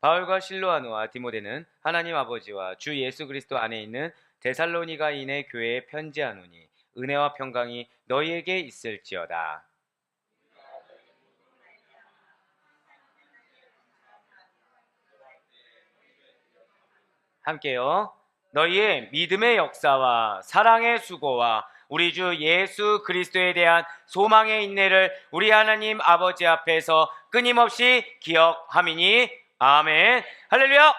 바울과 실로아노와 디모데는 하나님 아버지와 주 예수 그리스도 안에 있는 데살로니가인의 교회에 편지하노니 은혜와 평강이 너희에게 있을지어다. 함께요. 너희의 믿음의 역사와 사랑의 수고와 우리 주 예수 그리스도에 대한 소망의 인내를 우리 하나님 아버지 앞에서 끊임없이 기억하미니 아멘. 할렐루야.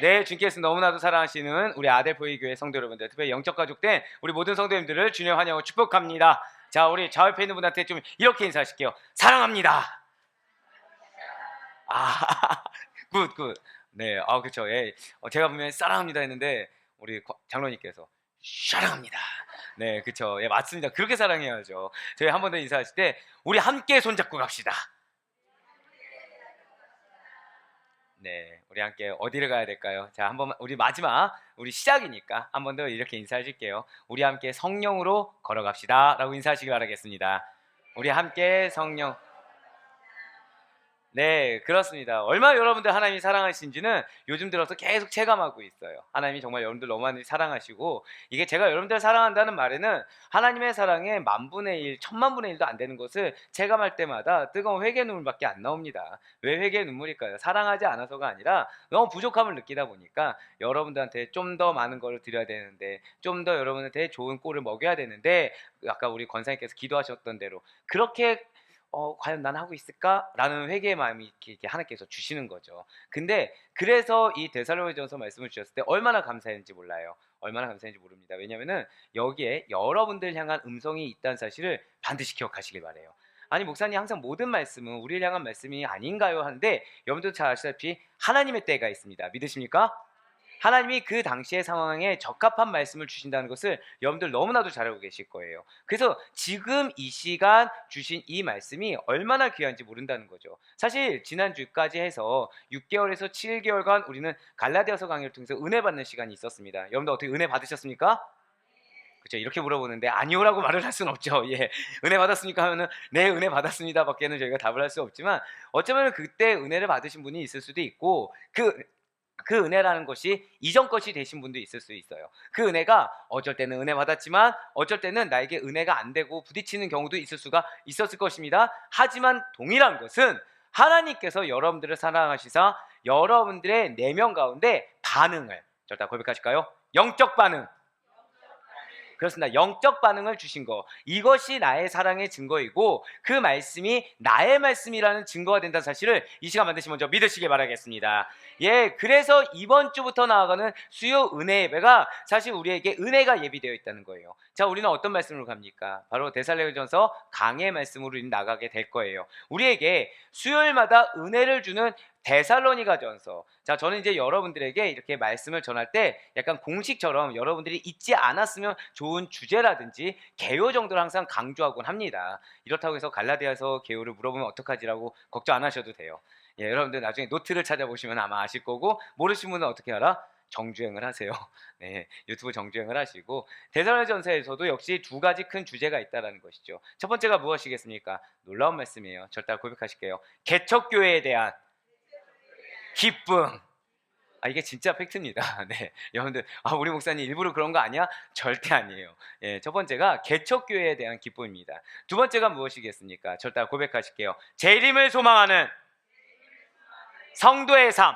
네, 주님께서 너무나도 사랑하시는 우리 아델포이 교회 성도 여러분들, 특별히 영적 가족된 우리 모든 성도님들을 주님 환영하고 축복합니다. 자, 우리 좌우편에 있는 분한테 좀 이렇게 인사하실게요. 사랑합니다. 굿. 네, 그렇죠. 예. 제가 분명히 사랑합니다 했는데 우리 장로님께서 사랑합니다. 네, 그렇죠. 예, 맞습니다. 그렇게 사랑해야죠. 저희 한 번 더 인사하실 때 우리 함께 손잡고 갑시다. 네, 우리 함께 어디를 가야 될까요? 자, 한번 우리 마지막 우리 시작이니까 한 번 더 이렇게 인사하실게요. 우리 함께 성령으로 걸어갑시다라고 인사하시기 바라겠습니다. 우리 함께 성령. 네, 그렇습니다. 얼마나 여러분들 하나님이 사랑하신지는 요즘 들어서 계속 체감하고 있어요. 하나님이 정말 여러분들 너무 많이 사랑하시고, 이게 제가 여러분들을 사랑한다는 말에는 하나님의 사랑의 만분의 일, 천만분의 일도 안 되는 것을 체감할 때마다 뜨거운 회개 눈물밖에 안 나옵니다. 왜 회개 눈물일까요? 사랑하지 않아서가 아니라 너무 부족함을 느끼다 보니까 여러분들한테 좀 더 많은 걸 드려야 되는데, 좀 더 여러분한테 좋은 꼴을 먹여야 되는데, 아까 우리 권사님께서 기도하셨던 대로 그렇게 과연 난 하고 있을까? 라는 회개의 마음이 이렇게 하나님께서 주시는 거죠. 근데 그래서 이 데살로니가전서 말씀을 주셨을 때 얼마나 감사했는지 몰라요. 얼마나 감사했는지 모릅니다. 왜냐면은 여기에 여러분들 향한 음성이 있다는 사실을 반드시 기억하시길 바래요. 아니, 목사님 항상 모든 말씀은 우리를 향한 말씀이 아닌가요? 하는데 여러분도 잘 아시다시피 하나님의 때가 있습니다. 믿으십니까? 하나님이 그 당시의 상황에 적합한 말씀을 주신다는 것을 여러분들 너무나도 잘 알고 계실 거예요. 그래서 지금 이 시간 주신 이 말씀이 얼마나 귀한지 모른다는 거죠. 사실 지난주까지 해서 6개월에서 7개월간 우리는 갈라디아서 강의를 통해서 은혜 받는 시간이 있었습니다. 여러분들 어떻게 은혜 받으셨습니까? 그렇죠. 이렇게 물어보는데 아니오라고 말을 할 수는 없죠. 예, 은혜 받았습니까 하면은 네, 은혜 받았습니다 밖에는 저희가 답을 할 수 없지만, 어쩌면 그때 은혜를 받으신 분이 있을 수도 있고, 그 은혜라는 것이 이전 것이 되신 분도 있을 수 있어요. 그 은혜가 어쩔 때는 은혜 받았지만 어쩔 때는 나에게 은혜가 안 되고 부딪히는 경우도 있을 수가 있었을 것입니다. 하지만 동일한 것은 하나님께서 여러분들을 사랑하시사 여러분들의 내면 가운데 반응을, 절대 고백하실까요? 영적 반응. 그렇습니다. 영적 반응을 주신 거, 이것이 나의 사랑의 증거이고 그 말씀이 나의 말씀이라는 증거가 된다는 사실을 이 시간 반드시 먼저 믿으시길 바라겠습니다. 예, 그래서 이번 주부터 나아가는 수요 은혜 예배가 사실 우리에게 은혜가 예비되어 있다는 거예요. 자, 우리는 어떤 말씀으로 갑니까? 바로 데살로니가전서 강의 말씀으로 우리는 나가게 될 거예요. 우리에게 수요일마다 은혜를 주는 데살로니가전서. 자, 저는 이제 여러분들에게 이렇게 말씀을 전할 때 약간 공식처럼 여러분들이 잊지 않았으면 좋은 주제라든지 개요 정도를 항상 강조하곤 합니다. 이렇다고 해서 갈라디아서 개요를 물어보면 어떡하지라고 걱정 안 하셔도 돼요. 예, 여러분들 나중에 노트를 찾아보시면 아마 아실 거고, 모르신 분은 어떻게 알아? 정주행을 하세요. 네, 유튜브 정주행을 하시고, 데살로니가전서에서도 역시 두 가지 큰 주제가 있다는 것이죠. 첫 번째가 무엇이겠습니까? 놀라운 말씀이에요. 절대 고백하실게요. 개척교회에 대한 기쁨. 이게 진짜 팩트입니다. 네, 여러분들, 우리 목사님 일부러 그런 거 아니야? 절대 아니에요. 예, 첫 번째가 개척교회에 대한 기쁨입니다. 두 번째가 무엇이겠습니까? 절대 고백하실게요. 재림을 소망하는 성도의 삶.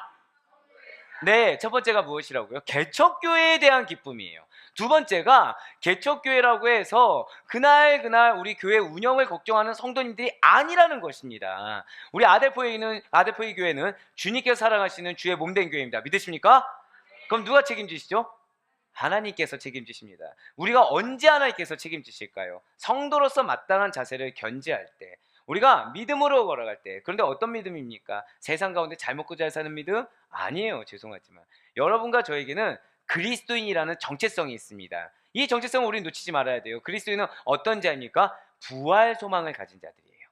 네, 첫 번째가 무엇이라고요? 개척교회에 대한 기쁨이에요. 두 번째가 개척교회라고 해서 그날 우리 교회 운영을 걱정하는 성도님들이 아니라는 것입니다. 우리 아델포이 교회는 주님께서 사랑하시는 주의 몸된 교회입니다. 믿으십니까? 그럼 누가 책임지시죠? 하나님께서 책임지십니다. 우리가 언제 하나님께서 책임지실까요? 성도로서 마땅한 자세를 견지할 때, 우리가 믿음으로 걸어갈 때. 그런데 어떤 믿음입니까? 세상 가운데 잘 먹고 잘 사는 믿음? 아니에요. 죄송하지만 여러분과 저에게는 그리스도인이라는 정체성이 있습니다. 이 정체성을 우리는 놓치지 말아야 돼요. 그리스도인은 어떤 자입니까? 부활 소망을 가진 자들이에요.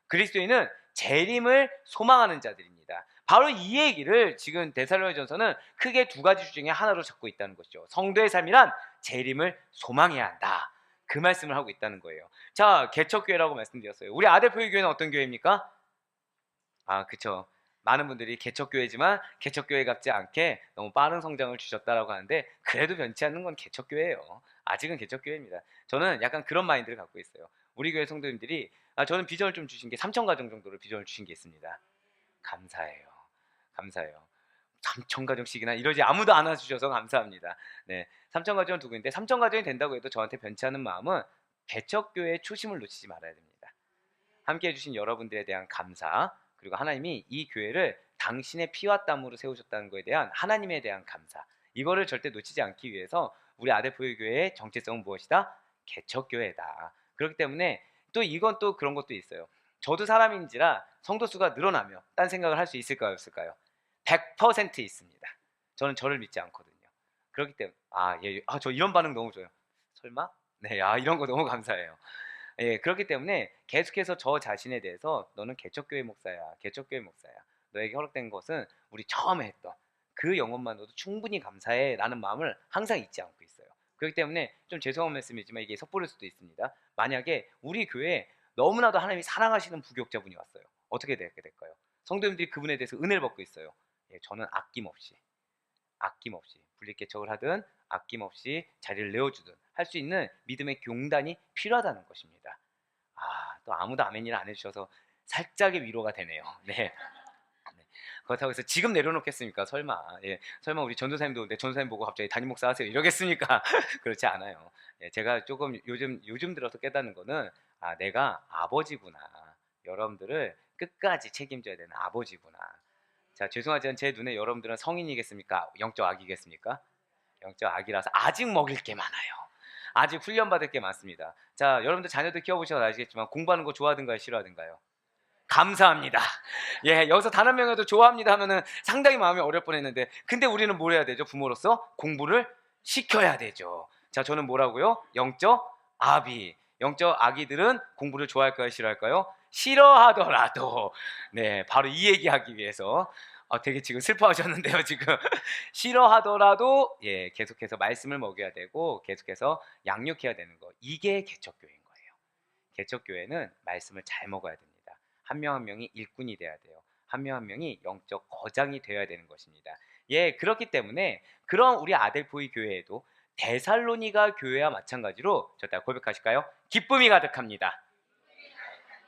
그리스도인은 재림을 소망하는 자들입니다. 바로 이 얘기를 지금 데살로니가전서는 크게 두 가지 주 중에 하나로 잡고 있다는 것이죠. 성도의 삶이란 재림을 소망해야 한다. 그 말씀을 하고 있다는 거예요. 자, 개척교회라고 말씀드렸어요. 우리 아델포이 교회는 어떤 교회입니까? 그쵸. 많은 분들이 개척교회지만 개척교회 같지 않게 너무 빠른 성장을 주셨다라고 하는데, 그래도 변치 않는 건 개척교회예요. 아직은 개척교회입니다. 저는 약간 그런 마인드를 갖고 있어요. 우리 교회 성도님들이 저는 비전을 좀 주신 게 3천 가정 정도로 비전을 주신 게 있습니다. 감사해요. 감사해요. 3천 가정씩이나 이러지 아무도 안 와주셔서 감사합니다. 네, 3천 가정을 두고 있는데 3천 가정이 된다고 해도 저한테 변치 않은 마음은 개척교회의 초심을 놓치지 말아야 됩니다. 함께 해주신 여러분들에 대한 감사, 그리고 하나님이 이 교회를 당신의 피와 땀으로 세우셨다는 것에 대한 하나님에 대한 감사, 이거를 절대 놓치지 않기 위해서 우리 아델포유교회의 정체성은 무엇이다? 개척교회다. 그렇기 때문에 또 이건 또 그런 것도 있어요. 저도 사람인지라 성도 수가 늘어나며 딴 생각을 할 수 있을까요, 없을까요? 100% 있습니다. 저는 저를 믿지 않거든요. 그렇기 때문에 저 이런 반응 너무 좋아요. 설마? 네, 이런 거 너무 감사해요. 예, 그렇기 때문에 계속해서 저 자신에 대해서 너는 개척교회 목사야, 개척교회 목사야. 너에게 허락된 것은 우리 처음에 했던 그 영혼만으로도 충분히 감사해 라는 마음을 항상 잊지 않고 있어요. 그렇기 때문에 좀 죄송한 말씀이지만 이게 섣부를 수도 있습니다. 만약에 우리 교회에 너무나도 하나님이 사랑하시는 부교육자분이 왔어요. 어떻게 될까요? 성도님들이 그분에 대해서 은혜를 받고 있어요. 예, 저는 아낌없이 분리개척을 하든 아낌없이 자리를 내어주든 할 수 있는 믿음의 경단이 필요하다는 것입니다. 또 아무도 아멘이라 안 해주셔서 살짝의 위로가 되네요. 네. 그렇다고 해서 지금 내려놓겠습니까? 설마. 예, 설마 우리 전도사님도 내 전도사님 보고 갑자기 담임 목사 하세요 이러겠습니까? 그렇지 않아요. 예, 제가 조금 요즘 들어서 깨닫는 거는 내가 아버지구나. 여러분들을 끝까지 책임져야 되는 아버지구나. 자, 죄송하지만 제 눈에 여러분들은 성인이겠습니까? 영적 아기겠습니까? 영적 아기라서 아직 먹일 게 많아요. 아직 훈련받을 게 많습니다. 자, 여러분들 자녀들 키워보셔서 아시겠지만 공부하는 거 좋아하든가요, 싫어하든가요? 감사합니다. 예, 여기서 단 한 명이라도 좋아합니다 하면은 상당히 마음이 어려울 뻔했는데, 근데 우리는 뭘 해야 되죠? 부모로서 공부를 시켜야 되죠. 자, 저는 뭐라고요? 영적 아비. 영적 아기들은 공부를 좋아할까요, 싫어할까요? 싫어하더라도. 네, 바로 이 얘기하기 위해서 되게 지금 슬퍼하셨는데요, 지금. 싫어하더라도 계속해서 말씀을 먹여야 되고 계속해서 양육해야 되는 거. 이게 개척교회인 거예요. 개척교회는 말씀을 잘 먹어야 됩니다. 한 명 한 명이 일꾼이 돼야 돼요. 한 명 한 명이 영적 거장이 되어야 되는 것입니다. 예, 그렇기 때문에 그런 우리 아델포이 교회에도 데살로니가 교회와 마찬가지로 저따 고백하실까요? 기쁨이 가득합니다.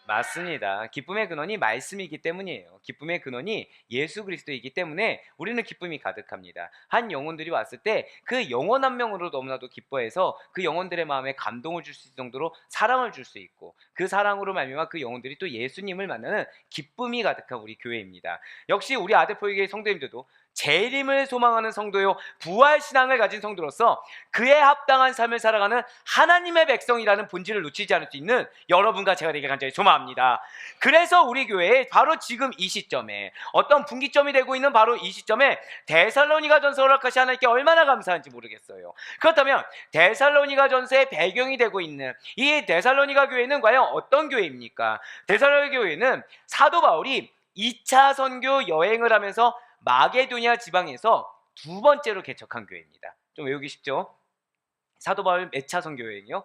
맞습니다. 기쁨의 근원이 말씀이기 때문이에요. 기쁨의 근원이 예수 그리스도이기 때문에 우리는 기쁨이 가득합니다. 한 영혼들이 왔을 때 그 영혼 한 명으로 너무나도 기뻐해서 그 영혼들의 마음에 감동을 줄 수 있을 정도로 사랑을 줄 수 있고, 그 사랑으로 말미암아 그 영혼들이 또 예수님을 만나는 기쁨이 가득한 우리 교회입니다. 역시 우리 아델포이교회 성도님들도 재림을 소망하는 성도요, 부활신앙을 가진 성도로서 그에 합당한 삶을 살아가는 하나님의 백성이라는 본질을 놓치지 않을 수 있는 여러분과 제가 되길 간절히 소망합니다. 그래서 우리 교회에 바로 지금 이 시점에 어떤 분기점이 되고 있는 바로 이 시점에 데살로니가전서 허락하신 하나님께 얼마나 감사한지 모르겠어요. 그렇다면 데살로니가전서의 배경이 되고 있는 이 데살로니가 교회는 과연 어떤 교회입니까? 데살로니가 교회는 사도 바울이 2차 선교 여행을 하면서 마게도니아 지방에서 두 번째로 개척한 교회입니다. 좀 외우기 쉽죠? 사도 바울 몇 차 선교 여행이요?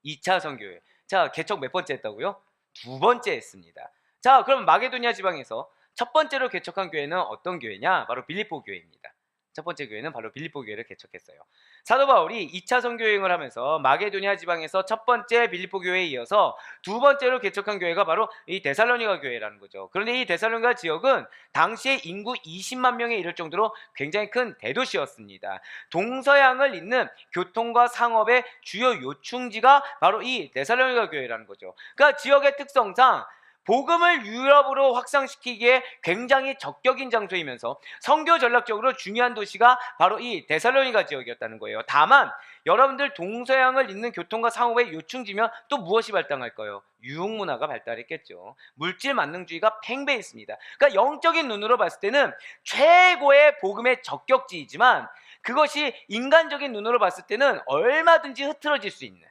2차 선교 여행. 자, 개척 몇 번째 했다고요? 두 번째 했습니다. 자, 그럼 마게도니아 지방에서 첫 번째로 개척한 교회는 어떤 교회냐? 바로 빌립보 교회입니다. 첫 번째 교회는 바로 빌립보 교회를 개척했어요. 사도 바울이 2차 선교 여행을 하면서 마게도니아 지방에서 첫 번째 빌립보 교회에 이어서 두 번째로 개척한 교회가 바로 이 데살로니가 교회라는 거죠. 그런데 이 데살로니가 지역은 당시에 인구 20만 명에 이를 정도로 굉장히 큰 대도시였습니다. 동서양을 잇는 교통과 상업의 주요 요충지가 바로 이 데살로니가 교회라는 거죠. 그러니까 지역의 특성상 복음을 유럽으로 확산시키기에 굉장히 적격인 장소이면서 선교 전략적으로 중요한 도시가 바로 이 데살로니가 지역이었다는 거예요. 다만 여러분들 동서양을 잇는 교통과 상업의 요충지면 또 무엇이 발달할까요? 유흥문화가 발달했겠죠. 물질 만능주의가 팽배했습니다. 그러니까 영적인 눈으로 봤을 때는 최고의 복음의 적격지이지만 그것이 인간적인 눈으로 봤을 때는 얼마든지 흐트러질 수 있는,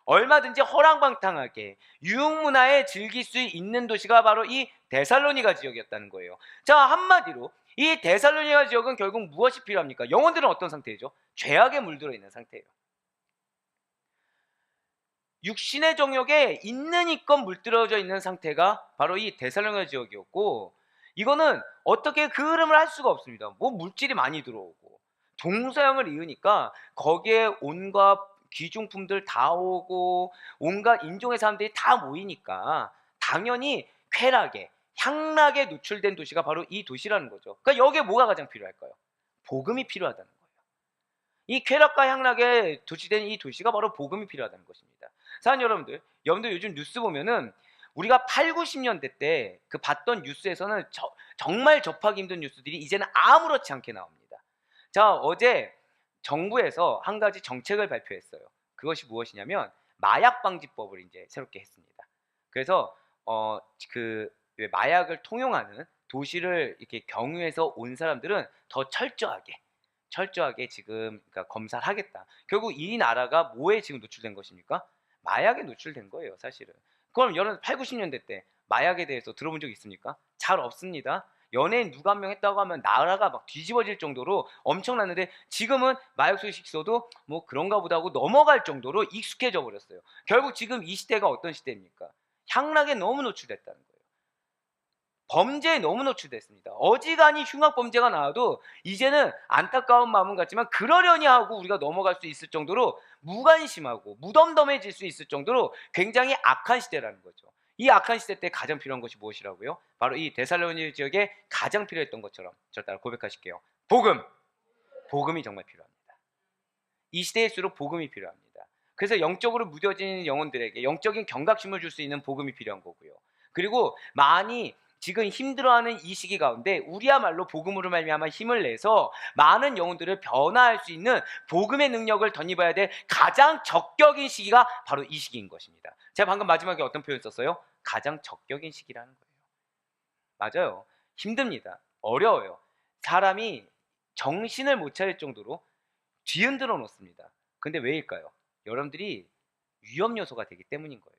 얼마든지 허랑방탕하게 유흥문화에 즐길 수 있는 도시가 바로 이 데살로니가 지역이었다는 거예요. 자, 한마디로 이 데살로니가 지역은 결국 무엇이 필요합니까? 영혼들은 어떤 상태죠? 죄악에 물들어 있는 상태예요. 육신의 정욕에 있는 이껏 물들어져 있는 상태가 바로 이 데살로니가 지역이었고, 이거는 어떻게 그 흐름을 할 수가 없습니다. 뭐 물질이 많이 들어오고 동서양을 이으니까 거기에 온갖 귀중품들 다 오고 온갖 인종의 사람들이 다 모이니까 당연히 쾌락에 향락에 노출된 도시가 바로 이 도시라는 거죠. 그러니까 여기에 뭐가 가장 필요할까요? 복음이 필요하다는 거예요. 이 쾌락과 향락에 도취된 이 도시가 바로 복음이 필요하다는 것입니다. 사랑하는 여러분들 요즘 뉴스 보면은 우리가 8, 90년대 때 그 봤던 뉴스에서는 정말 접하기 힘든 뉴스들이 이제는 아무렇지 않게 나옵니다. 자, 어제 정부에서 한 가지 정책을 발표했어요. 그것이 무엇이냐면 마약 방지법을 이제 새롭게 했습니다. 그래서 그 마약을 통용하는 도시를 이렇게 경유해서 온 사람들은 더 철저하게 지금 그러니까 검사를 하겠다. 결국 이 나라가 뭐에 지금 노출된 것입니까? 마약에 노출된 거예요, 사실은. 그럼 여러분 8, 90년대 때 마약에 대해서 들어본 적 있습니까? 잘 없습니다. 연예인 누가 한 명 했다고 하면 나라가 막 뒤집어질 정도로 엄청났는데 지금은 마약 소식 있어도 뭐 그런가 보다 하고 넘어갈 정도로 익숙해져 버렸어요. 결국 지금 이 시대가 어떤 시대입니까? 향락에 너무 노출됐다는 거예요. 범죄에 너무 노출됐습니다. 어지간히 흉악 범죄가 나와도 이제는 안타까운 마음은 같지만 그러려니 하고 우리가 넘어갈 수 있을 정도로 무관심하고 무덤덤해질 수 있을 정도로 굉장히 악한 시대라는 거죠. 이 악한 시대 때 가장 필요한 것이 무엇이라고요? 바로 이 데살로니 지역에 가장 필요했던 것처럼 저 따라 고백하실게요. 복음이 정말 필요합니다. 이 시대일수록 복음이 필요합니다. 그래서 영적으로 무뎌진 영혼들에게 영적인 경각심을 줄 수 있는 복음이 필요한 거고요. 그리고 많이 지금 힘들어하는 이 시기 가운데 우리야말로 복음으로 말미암아 힘을 내서 많은 영혼들을 변화할 수 있는 복음의 능력을 덧입어야 될 가장 적격인 시기가 바로 이 시기인 것입니다. 제가 방금 마지막에 어떤 표현 썼어요? 가장 적격인 시기라는 거예요. 맞아요. 힘듭니다. 어려워요. 사람이 정신을 못 차릴 정도로 뒤흔들어 놓습니다. 근데 왜일까요? 여러분들이 위험 요소가 되기 때문인 거예요.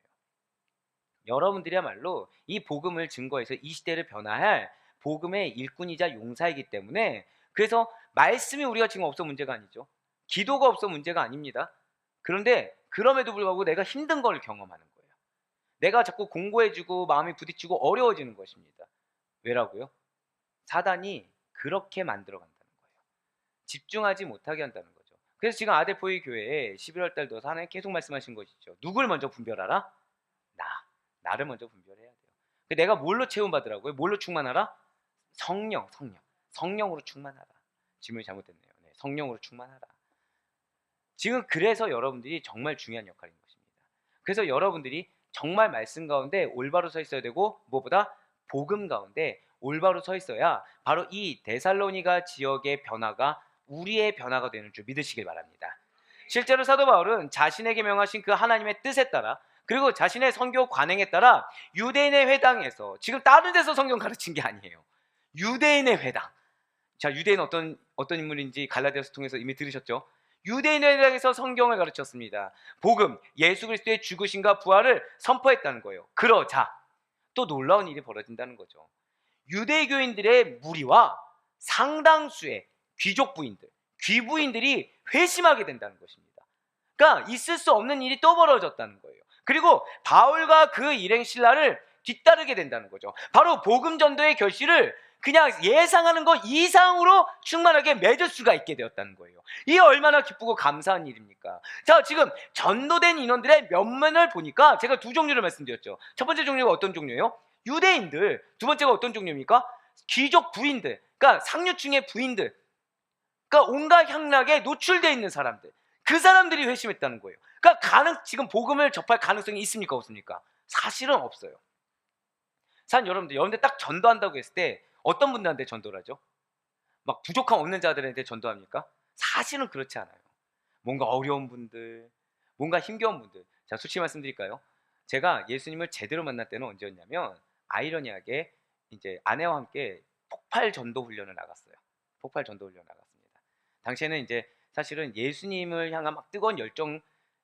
여러분들이야말로 이 복음을 증거해서 이 시대를 변화할 복음의 일꾼이자 용사이기 때문에 그래서 말씀이 우리가 지금 없어 문제가 아니죠. 기도가 없어 문제가 아닙니다. 그런데 그럼에도 불구하고 내가 힘든 걸 경험하는 거예요. 내가 자꾸 공고해지고 마음이 부딪히고 어려워지는 것입니다. 왜라고요? 사단이 그렇게 만들어 간다는 거예요. 집중하지 못하게 한다는 거죠. 그래서 지금 아델포이 교회에 11월 달도 하나님 계속 말씀하신 것이죠. 누굴 먼저 분별하라? 나를 먼저 분별해야 돼요. 내가 뭘로 채움받으라고요? 뭘로 충만하라? 성령으로 충만하라. 질문이 잘못됐네요. 네, 성령으로 충만하라. 지금 그래서 여러분들이 정말 중요한 역할인 것입니다. 그래서 여러분들이 정말 말씀 가운데 올바로 서 있어야 되고 무엇보다 복음 가운데 올바로 서 있어야 바로 이 데살로니가 지역의 변화가 우리의 변화가 되는 줄 믿으시길 바랍니다. 실제로 사도 바울은 자신에게 명하신 그 하나님의 뜻에 따라 그리고 자신의 선교 관행에 따라 유대인의 회당에서 지금 다른 데서 성경 가르친 게 아니에요. 유대인의 회당. 자, 유대인은 어떤 인물인지 갈라디아서 통해서 이미 들으셨죠? 유대인의 회당에서 성경을 가르쳤습니다. 복음, 예수 그리스도의 죽으심과 부활을 선포했다는 거예요. 그러자 또 놀라운 일이 벌어진다는 거죠. 유대교인들의 무리와 상당수의 귀족 부인들, 귀부인들이 회심하게 된다는 것입니다. 그러니까 있을 수 없는 일이 또 벌어졌다는 거예요. 그리고 바울과 그 일행 신라를 뒤따르게 된다는 거죠. 바로 복음 전도의 결실을 그냥 예상하는 것 이상으로 충만하게 맺을 수가 있게 되었다는 거예요. 이게 얼마나 기쁘고 감사한 일입니까? 자, 지금 전도된 인원들의 면면을 보니까 제가 두 종류를 말씀드렸죠. 첫 번째 종류가 어떤 종류예요? 유대인들. 두 번째가 어떤 종류입니까? 귀족 부인들. 그러니까 상류층의 부인들. 그러니까 온갖 향락에 노출되어 있는 사람들. 그 사람들이 회심했다는 거예요. 그러니까 지금 복음을 접할 가능성이 있습니까? 없습니까? 사실은 없어요. 여러분들 딱 전도한다고 했을 때 어떤 분들한테 전도를 하죠? 막 부족함 없는 자들한테 전도합니까? 사실은 그렇지 않아요. 뭔가 어려운 분들, 뭔가 힘겨운 분들. 자, 솔직히 말씀드릴까요? 제가 예수님을 제대로 만날 때는 언제였냐면 아이러니하게 이제 아내와 함께 폭발 전도 훈련을 나갔어요. 폭발 전도 훈련 나갔습니다. 당시에는 이제 사실은 예수님을 향한 막 뜨거운 열정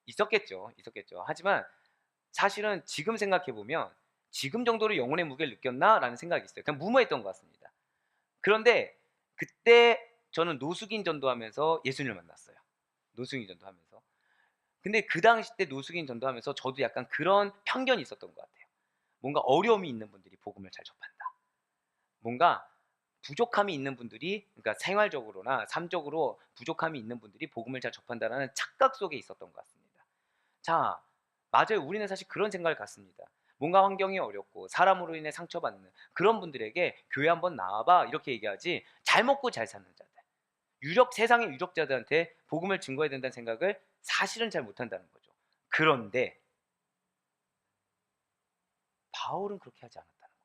있었겠죠. 하지만 사실은 지금 생각해 보면 지금 정도로 영혼의 무게를 느꼈나라는 생각이 있어요. 그냥 무모했던 것 같습니다. 그런데 그때 저는 노숙인 전도하면서 예수님을 만났어요. 노숙인 전도하면서. 근데 그 당시 때 노숙인 전도하면서 저도 약간 그런 편견이 있었던 것 같아요. 뭔가 어려움이 있는 분들이 복음을 잘 접한다. 뭔가 부족함이 있는 분들이, 그러니까 생활적으로나 삶적으로 부족함이 있는 분들이 복음을 잘 접한다는 착각 속에 있었던 것 같습니다. 자, 맞아요. 우리는 사실 그런 생각을 갖습니다. 뭔가 환경이 어렵고 사람으로 인해 상처받는 그런 분들에게 교회 한번 나와봐 이렇게 얘기하지, 잘 먹고 잘 사는 자들, 세상의 유력자들한테 복음을 증거해야 된다는 생각을 사실은 잘 못한다는 거죠. 그런데 바울은 그렇게 하지 않았다는 거예요.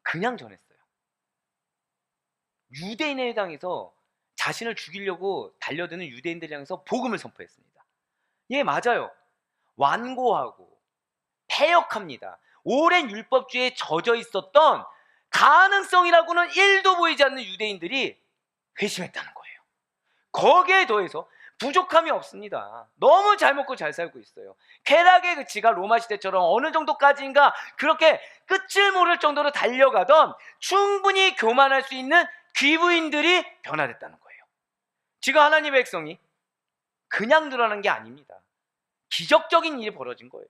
그냥 전했어요. 유대인에 해당해서 자신을 죽이려고 달려드는 유대인들을 향해서 복음을 선포했습니다. 예, 맞아요. 완고하고 패역합니다. 오랜 율법주의에 젖어 있었던 가능성이라고는 1도 보이지 않는 유대인들이 회심했다는 거예요. 거기에 더해서 부족함이 없습니다. 너무 잘 먹고 잘 살고 있어요. 쾌락의 그치가 로마 시대처럼 어느 정도까지인가 그렇게 끝을 모를 정도로 달려가던 충분히 교만할 수 있는 귀부인들이 변화됐다는 거예요. 지금 하나님의 백성이 그냥 늘어난 게 아닙니다. 기적적인 일이 벌어진 거예요.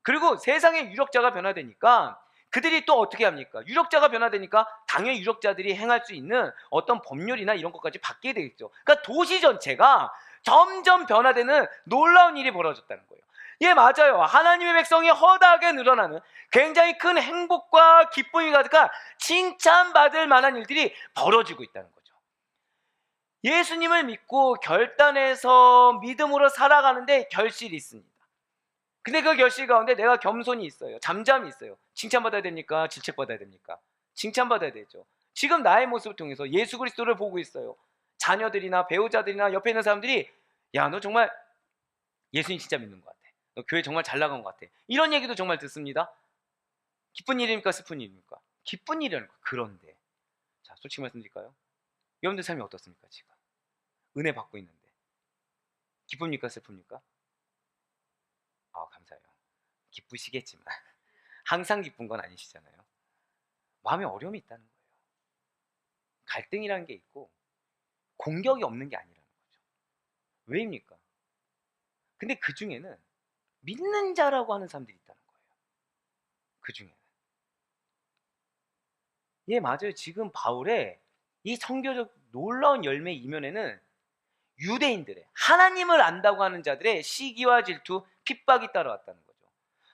그리고 세상의 유력자가 변화되니까 그들이 또 어떻게 합니까? 유력자가 변화되니까 당연히 유력자들이 행할 수 있는 어떤 법률이나 이런 것까지 바뀌게 되겠죠. 그러니까 도시 전체가 점점 변화되는 놀라운 일이 벌어졌다는 거예요. 예, 맞아요. 하나님의 백성이 허다하게 늘어나는 굉장히 큰 행복과 기쁨이 가득한 칭찬받을 만한 일들이 벌어지고 있다는 거죠. 예수님을 믿고 결단해서 믿음으로 살아가는데 결실이 있습니다. 근데 그 결실 가운데 내가 겸손이 있어요. 잠잠이 있어요. 칭찬받아야 됩니까? 질책받아야 됩니까? 칭찬받아야 되죠. 지금 나의 모습을 통해서 예수 그리스도를 보고 있어요. 자녀들이나 배우자들이나 옆에 있는 사람들이, 야, 너 정말 예수님 진짜 믿는 것 같아. 너 교회 정말 잘 나간 것 같아. 이런 얘기도 정말 듣습니다. 기쁜 일입니까? 슬픈 일입니까? 기쁜 일이라는 거. 그런데 자, 솔직히 말씀드릴까요? 여러분들 삶이 어떻습니까? 지금 은혜 받고 있는데 기쁩니까? 슬픕니까? 아, 감사해요. 기쁘시겠지만 항상 기쁜 건 아니시잖아요. 마음에 어려움이 있다는 거예요. 갈등이라는 게 있고 공격이 없는 게 아니라는 거죠. 왜입니까? 근데 그 중에는 믿는 자라고 하는 사람들이 있다는 거예요. 그 중에는. 예, 맞아요. 지금 바울의 이 선교적 놀라운 열매 이면에는 유대인들의, 하나님을 안다고 하는 자들의 시기와 질투, 핍박이 따라왔다는 거죠.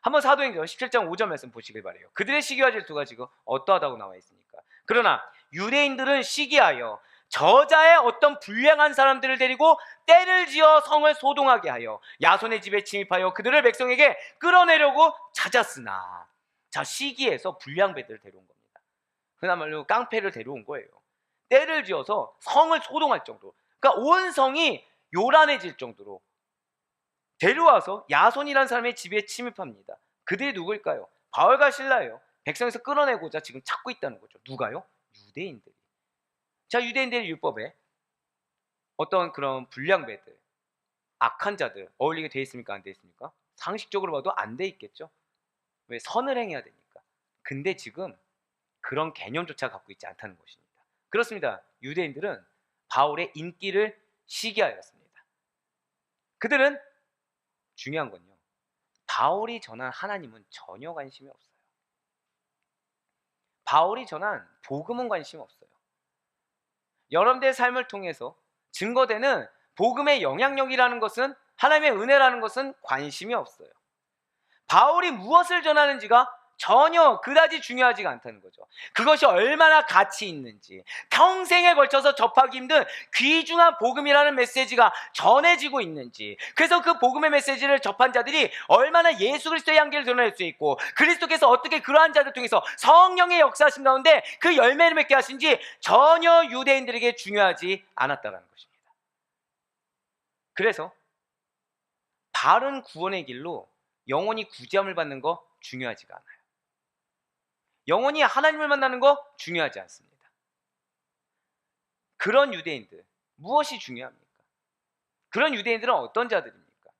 한번 사도행전 17장 5절 말씀 보시길 바래요. 그들의 시기와 질투가 지금 어떠하다고 나와 있습니까? 그러나 유대인들은 시기하여 저자의 어떤 불량한 사람들을 데리고 때를 지어 성을 소동하게 하여 야손의 집에 침입하여 그들을 백성에게 끌어내려고 찾았으나, 자, 시기에서 불량배들을 데려온 겁니다. 그나마로 깡패를 데려온 거예요. 때를 지어서 성을 소동할 정도로, 그러니까 온 성이 요란해질 정도로 데려와서 야손이라는 사람의 집에 침입합니다. 그들이 누구일까요? 바울과 실라예요. 백성에서 끌어내고자 지금 찾고 있다는 거죠. 누가요? 유대인들이. 자, 유대인들의 율법에 어떤 그런 불량배들, 악한 자들 어울리게 돼 있습니까? 안 돼 있습니까? 상식적으로 봐도 안 돼 있겠죠. 왜? 선을 행해야 되니까. 근데 지금 그런 개념조차 갖고 있지 않다는 것입니다. 그렇습니다. 유대인들은 바울의 인기를 시기하였습니다. 그들은, 중요한 건요, 바울이 전한 하나님은 전혀 관심이 없어요. 바울이 전한 복음은 관심 없어요. 여러분들의 삶을 통해서 증거되는 복음의 영향력이라는 것은, 하나님의 은혜라는 것은 관심이 없어요. 바울이 무엇을 전하는지가 전혀 그다지 중요하지가 않다는 거죠. 그것이 얼마나 가치 있는지, 평생에 걸쳐서 접하기 힘든 귀중한 복음이라는 메시지가 전해지고 있는지, 그래서 그 복음의 메시지를 접한 자들이 얼마나 예수 그리스도의 향기를 드러낼 수 있고 그리스도께서 어떻게 그러한 자들 통해서 성령의 역사하신 가운데 그 열매를 맺게 하신지 전혀 유대인들에게 중요하지 않았다는 것입니다. 그래서 바른 구원의 길로 영원히 구제함을 받는 거 중요하지가 않아요. 영원히 하나님을 만나는 거 중요하지 않습니다. 그런 유대인들, 무엇이 중요합니까? 그런 유대인들은 어떤 자들입니까?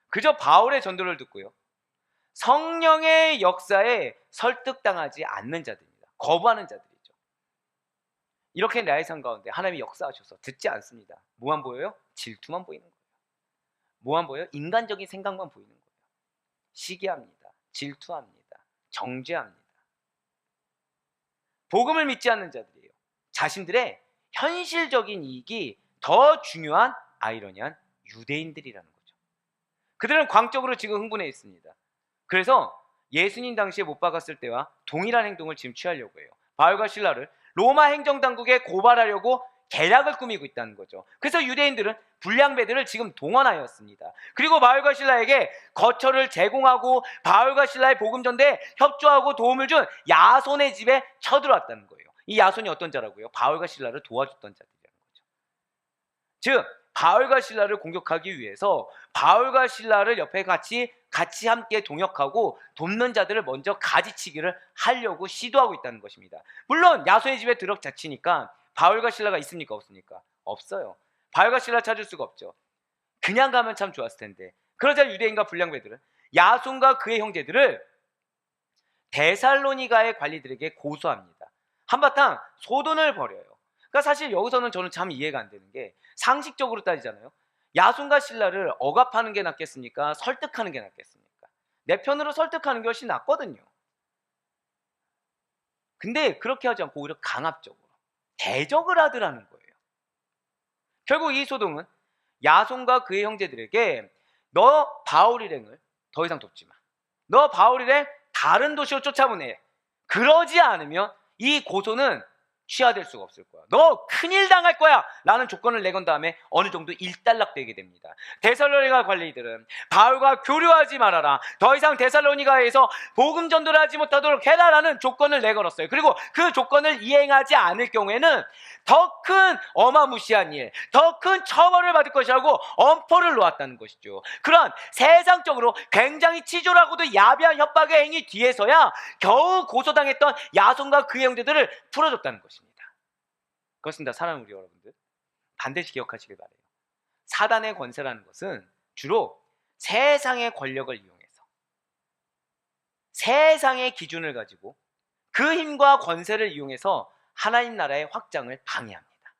그저 바울의 전도를 듣고요, 성령의 역사에 설득당하지 않는 자들입니다. 거부하는 자들이죠. 이렇게 나의 삶 가운데 하나님이 역사하셔서 듣지 않습니다. 뭐만 보여요? 질투만 보이는 거예요. 뭐만 보여요? 인간적인 생각만 보이는 거예요. 시기합니다. 질투합니다. 정죄합니다. 복음을 믿지 않는 자들이에요. 자신들의 현실적인 이익이 더 중요한 아이러니한 유대인들이라는 거죠. 그들은 광적으로 지금 흥분해 있습니다. 그래서 예수님 당시에 못 박았을 때와 동일한 행동을 지금 취하려고 해요. 바울과 실라를 로마 행정당국에 고발하려고 계략을 꾸미고 있다는 거죠. 그래서 유대인들은 불량배들을 지금 동원하였습니다. 그리고 바울과 실라에게 거처를 제공하고 바울과 실라의 복음 전대에 협조하고 도움을 준 야손의 집에 쳐들어왔다는 거예요. 이 야손이 어떤 자라고요? 바울과 실라를 도와줬던 자들이라는 거죠. 즉 바울과 실라를 공격하기 위해서 바울과 실라를 옆에 같이 함께 동역하고 돕는 자들을 먼저 가지치기를 하려고 시도하고 있다는 것입니다. 물론 야손의 집에 들어자치니까 바울과 실라가 있습니까? 없습니까? 없어요. 바울과 실라 찾을 수가 없죠. 그냥 가면 참 좋았을 텐데. 그러자 유대인과 불량배들은 야손과 그의 형제들을 데살로니가의 관리들에게 고소합니다. 한바탕 소돈을 벌여요. 그러니까 사실 여기서는 저는 참 이해가 안 되는 게, 상식적으로 따지잖아요. 야손과 실라를 억압하는 게 낫겠습니까? 설득하는 게 낫겠습니까? 내 편으로 설득하는 게 훨씬 낫거든요. 근데 그렇게 하지 않고 오히려 강압적으로 대적을 하더라는 거예요. 결국 이 소동은 야손과 그의 형제들에게 너 바울 일행을 더 이상 돕지 마. 너 바울 일행 다른 도시로 쫓아보내. 그러지 않으면 이 고소는 취하될 수가 없을 거야. 너 큰일 당할 거야 라는 조건을 내건 다음에 어느 정도 일단락되게 됩니다. 데살로니가 관리들은 바울과 교류하지 말아라, 더 이상 데살로니가에서 복음 전도를 하지 못하도록 해라라는 조건을 내걸었어요. 그리고 그 조건을 이행하지 않을 경우에는 더 큰 어마무시한 일, 더 큰 처벌을 받을 것이라고 엄포를 놓았다는 것이죠. 그런 세상적으로 굉장히 치졸하고도 야비한 협박의 행위 뒤에서야 겨우 고소당했던 야손과 그의 형제들을 풀어줬다는 것입니다. 그렇습니다. 사랑하는 우리 여러분들, 반드시 기억하시길 바라요. 사단의 권세라는 것은 주로 세상의 권력을 이용해서, 세상의 기준을 가지고 그 힘과 권세를 이용해서 하나님 나라의 확장을 방해합니다.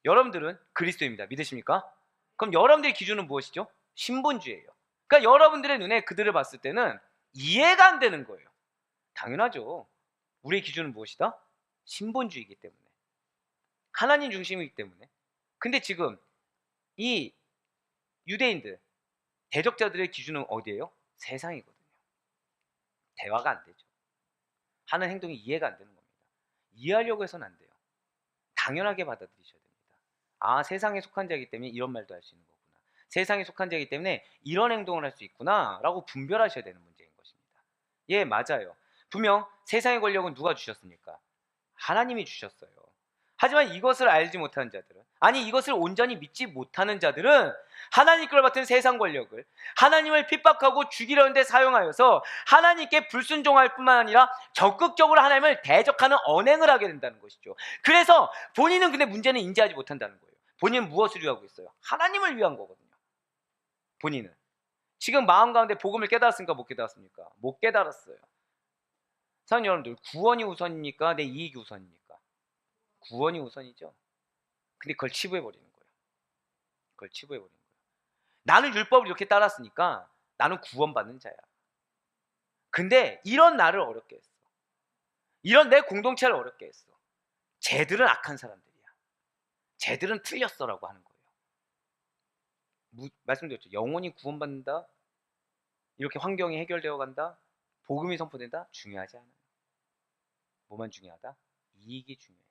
여러분들은 그리스도입니다. 믿으십니까? 그럼 여러분들의 기준은 무엇이죠? 신본주의예요. 그러니까 여러분들의 눈에 그들을 봤을 때는 이해가 안 되는 거예요. 당연하죠. 우리의 기준은 무엇이다? 신본주의이기 때문에, 하나님 중심이기 때문에. 근데 지금 이 유대인들, 대적자들의 기준은 어디예요? 세상이거든요. 대화가 안 되죠. 하는 행동이 이해가 안 되는 겁니다. 이해하려고 해서는 안 돼요. 당연하게 받아들이셔야 됩니다. 아, 세상에 속한 자이기 때문에 이런 말도 할 수 있는 거구나, 세상에 속한 자이기 때문에 이런 행동을 할 수 있구나 라고 분별하셔야 되는 문제인 것입니다. 예, 맞아요. 분명 세상의 권력은 누가 주셨습니까? 하나님이 주셨어요. 하지만 이것을 알지 못하는 자들은, 아니 이것을 온전히 믿지 못하는 자들은 하나님 걸 맡은 세상 권력을 하나님을 핍박하고 죽이려는 데 사용하여서 하나님께 불순종할 뿐만 아니라 적극적으로 하나님을 대적하는 언행을 하게 된다는 것이죠. 그래서 본인은 근데 문제는 인지하지 못한다는 거예요. 본인은 무엇을 위하고 있어요? 하나님을 위한 거거든요. 본인은 지금 마음 가운데 복음을 깨달았습니까? 못 깨달았습니까? 못 깨달았어요. 사랑하는 여러분들, 구원이 우선입니까? 내 이익이 우선입니까? 구원이 우선이죠. 근데 그걸 치부해버리는 거예요. 그걸 치부해버리는 거예요. 나는 율법을 이렇게 따랐으니까 나는 구원받는 자야. 근데 이런 나를 어렵게 했어. 이런 내 공동체를 어렵게 했어. 쟤들은 악한 사람들이야. 쟤들은 틀렸어라고 하는 거예요. 말씀드렸죠. 영혼이 구원받는다, 이렇게 환경이 해결되어 간다, 복음이 선포된다, 중요하지 않아요. 뭐만 중요하다? 이익이 중요해요.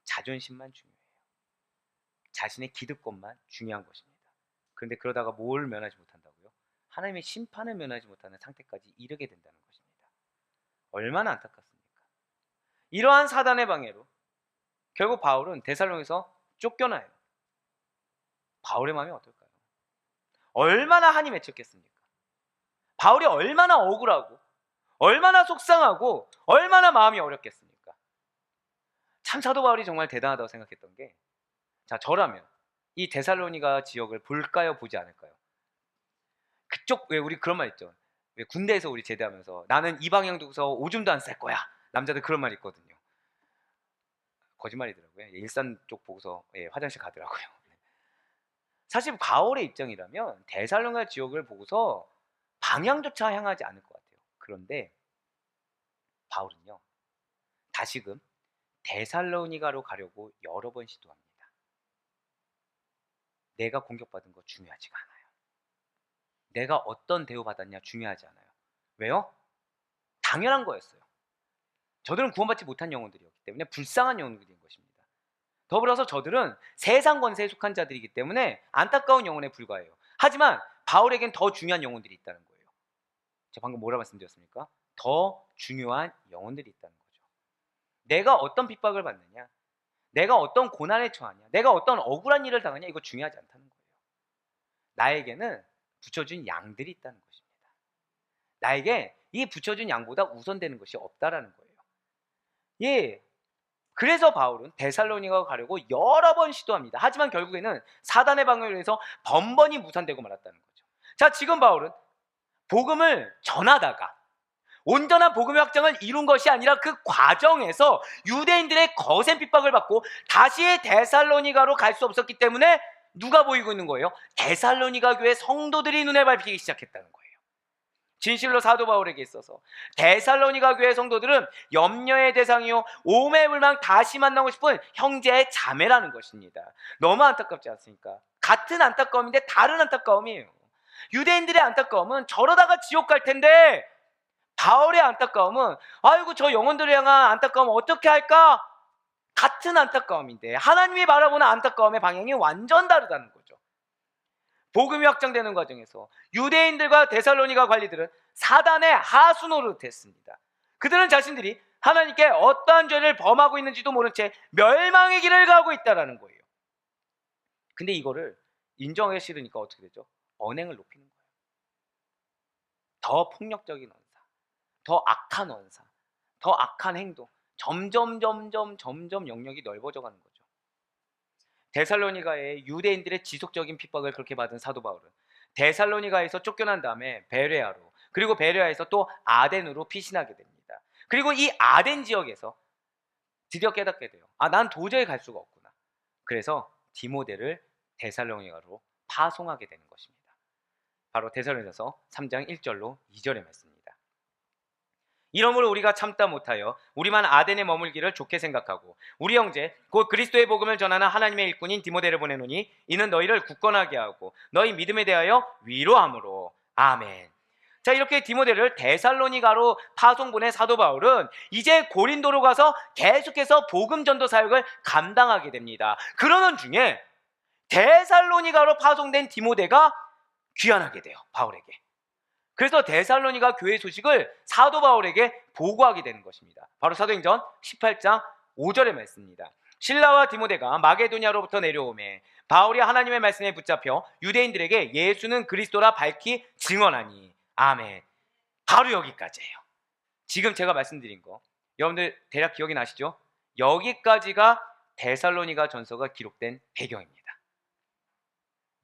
자존심만 중요해요. 자신의 기득권만 중요한 것입니다. 그런데 그러다가 뭘 면하지 못한다고요? 하나님의 심판을 면하지 못하는 상태까지 이르게 된다는 것입니다. 얼마나 안타깝습니까? 이러한 사단의 방해로 결국 바울은 데살로니가에서 쫓겨나요. 바울의 마음이 어떨까요? 얼마나 한이 맺혔겠습니까? 바울이 얼마나 억울하고 얼마나 속상하고 얼마나 마음이 어렵겠습니까? 참 사도 바울이 정말 대단하다고 생각했던 게, 자, 저라면 이 데살로니가 지역을 볼까요, 보지 않을까요? 그쪽, 왜 우리 그런 말 있죠. 왜 군대에서 우리 제대하면서 나는 이 방향 두고서 오줌도 안 쌀 거야. 남자들 그런 말 있거든요. 거짓말이더라고요. 일산 쪽 보고서 화장실 가더라고요. 사실 바울의 입장이라면 데살로니가 지역을 보고서 방향조차 향하지 않을 것 같아요. 그런데 바울은요, 다시금 데살로니가로 가려고 여러 번 시도합니다. 내가 공격받은 거 중요하지가 않아요. 내가 어떤 대우받았냐 중요하지 않아요. 왜요? 당연한 거였어요. 저들은 구원받지 못한 영혼들이었기 때문에 불쌍한 영혼들인 것입니다. 더불어서 저들은 세상 권세에 속한 자들이기 때문에 안타까운 영혼에 불과해요. 하지만 바울에겐 더 중요한 영혼들이 있다는 거예요. 제가 방금 뭐라 말씀드렸습니까? 더 중요한 영혼들이 있다는 거죠. 내가 어떤 핍박을 받느냐, 내가 어떤 고난에 처하냐, 내가 어떤 억울한 일을 당하냐, 이거 중요하지 않다는 거예요. 나에게는 붙여준 양들이 있다는 것입니다. 나에게 이 붙여준 양보다 우선되는 것이 없다라는 거예요. 예, 그래서 바울은 데살로니가로 가려고 여러 번 시도합니다. 하지만 결국에는 사단의 방해로 해서 번번이 무산되고 말았다는 거죠. 자, 지금 바울은 복음을 전하다가 온전한 복음의 확장을 이룬 것이 아니라 그 과정에서 유대인들의 거센 핍박을 받고 다시 데살로니가로 갈 수 없었기 때문에 누가 보이고 있는 거예요? 데살로니가 교회 성도들이 눈에 밟히기 시작했다는 거예요. 진실로 사도 바울에게 있어서 데살로니가 교회 성도들은 염려의 대상이요 오매불망 다시 만나고 싶은 형제의 자매라는 것입니다. 너무 안타깝지 않습니까? 같은 안타까움인데 다른 안타까움이에요. 유대인들의 안타까움은 저러다가 지옥 갈 텐데, 바울의 안타까움은 아이고 저 영혼들을 향한 안타까움 어떻게 할까? 같은 안타까움인데 하나님이 바라보는 안타까움의 방향이 완전 다르다는 거죠. 복음이 확장되는 과정에서 유대인들과 데살로니가 관리들은 사단의 하수 노릇했습니다. 그들은 자신들이 하나님께 어떠한 죄를 범하고 있는지도 모른 채 멸망의 길을 가고 있다는 거예요. 근데 이거를 인정하기 싫으니까 어떻게 되죠? 언행을 높이는 거예요. 더 폭력적인 언사, 더 악한 언사, 더 악한 행동, 점점 영역이 넓어져 가는 거죠. 데살로니가의 유대인들의 지속적인 핍박을 그렇게 받은 사도 바울은 데살로니가에서 쫓겨난 다음에 베레아로, 그리고 베레아에서 또 아덴으로 피신하게 됩니다. 그리고 이 아덴 지역에서 드디어 깨닫게 돼요. 난 도저히 갈 수가 없구나. 그래서 디모데를 데살로니가로 파송하게 되는 것입니다. 바로 데살로니가서 3장 1절로 2절의 말씀입니다. 이러므로 우리가 참다 못하여 우리만 아덴에 머물기를 좋게 생각하고 우리 형제 곧 그리스도의 복음을 전하는 하나님의 일꾼인 디모데를 보내노니 이는 너희를 굳건하게 하고 너희 믿음에 대하여 위로함으로. 아멘. 자, 이렇게 디모데를 데살로니가로 파송 보낸 사도 바울은 이제 고린도로 가서 계속해서 복음 전도 사역을 감당하게 됩니다. 그러는 중에 데살로니가로 파송된 디모데가 귀환하게 돼요, 바울에게. 그래서 데살로니가 교회 소식을 사도 바울에게 보고하게 되는 것입니다. 바로 사도행전 18장 5절의 말씀입니다. 실라와 디모데가 마게도냐로부터 내려오매 바울이 하나님의 말씀에 붙잡혀 유대인들에게 예수는 그리스도라 밝히 증언하니. 아멘. 바로 여기까지예요. 지금 제가 말씀드린 거 여러분들 대략 기억이 나시죠? 여기까지가 데살로니가 전서가 기록된 배경입니다.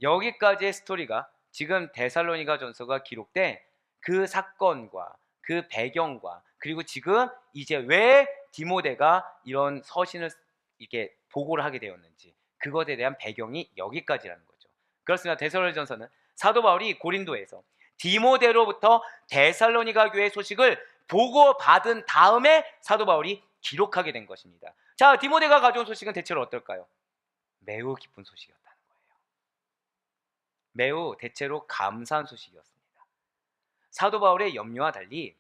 여기까지의 스토리가 지금 데살로니가 전서가 기록된 그 사건과 그 배경과, 그리고 지금 이제 왜 디모데가 이런 서신을 이렇게 보고를 하게 되었는지, 그것에 대한 배경이 여기까지라는 거죠. 그렇습니다. 데살로니가 전서는 사도 바울이 고린도에서 디모데로부터 데살로니가 교회 소식을 보고받은 다음에 사도 바울이 기록하게 된 것입니다. 자, 디모데가 가져온 소식은 대체로 어떨까요? 매우 기쁜 소식이었다는 거예요. 매우 대체로 감사한 소식이었습니다. 사도 바울의 염려와 달리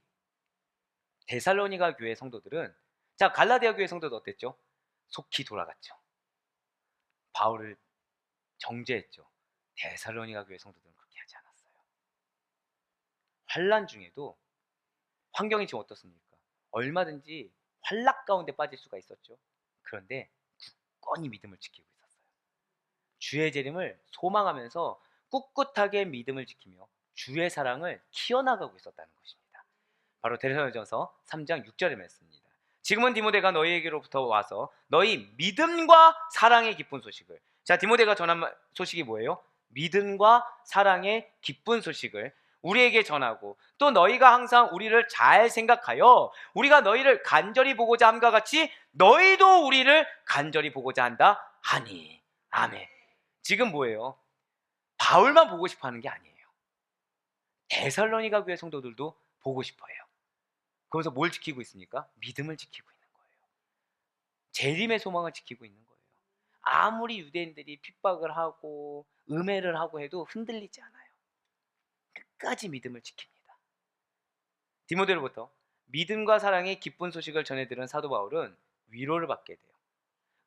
데살로니가 교회 성도들은, 자, 갈라디아 교회 성도도 어땠죠? 속히 돌아갔죠. 바울을 정죄했죠. 데살로니가 교회 성도들은 그렇게 하지 않았어요. 환난 중에도 환경이 지금 어떻습니까? 얼마든지 환락 가운데 빠질 수가 있었죠. 그런데 굳건히 믿음을 지키고 있었어요. 주의 재림을 소망하면서 꿋꿋하게 믿음을 지키며 주의 사랑을 키워나가고 있었다는 것입니다. 바로 데살로니가전서 3장 6절의 말씀입니다. 지금은 디모데가 너희에게로부터 와서 너희 믿음과 사랑의 기쁜 소식을, 자, 디모데가 전한 소식이 뭐예요? 믿음과 사랑의 기쁜 소식을 우리에게 전하고, 또 너희가 항상 우리를 잘 생각하여 우리가 너희를 간절히 보고자 함과 같이 너희도 우리를 간절히 보고자 한다 하니. 아멘. 지금 뭐예요? 바울만 보고 싶어 하는 게 아니에요. 데살로니가 교회 성도들도 보고 싶어해요. 그러면서 뭘 지키고 있습니까? 믿음을 지키고 있는 거예요. 재림의 소망을 지키고 있는 거예요. 아무리 유대인들이 핍박을 하고 음해를 하고 해도 흔들리지 않아요. 끝까지 믿음을 지킵니다. 디모데로부터 믿음과 사랑의 기쁜 소식을 전해 들은 사도 바울은 위로를 받게 돼요.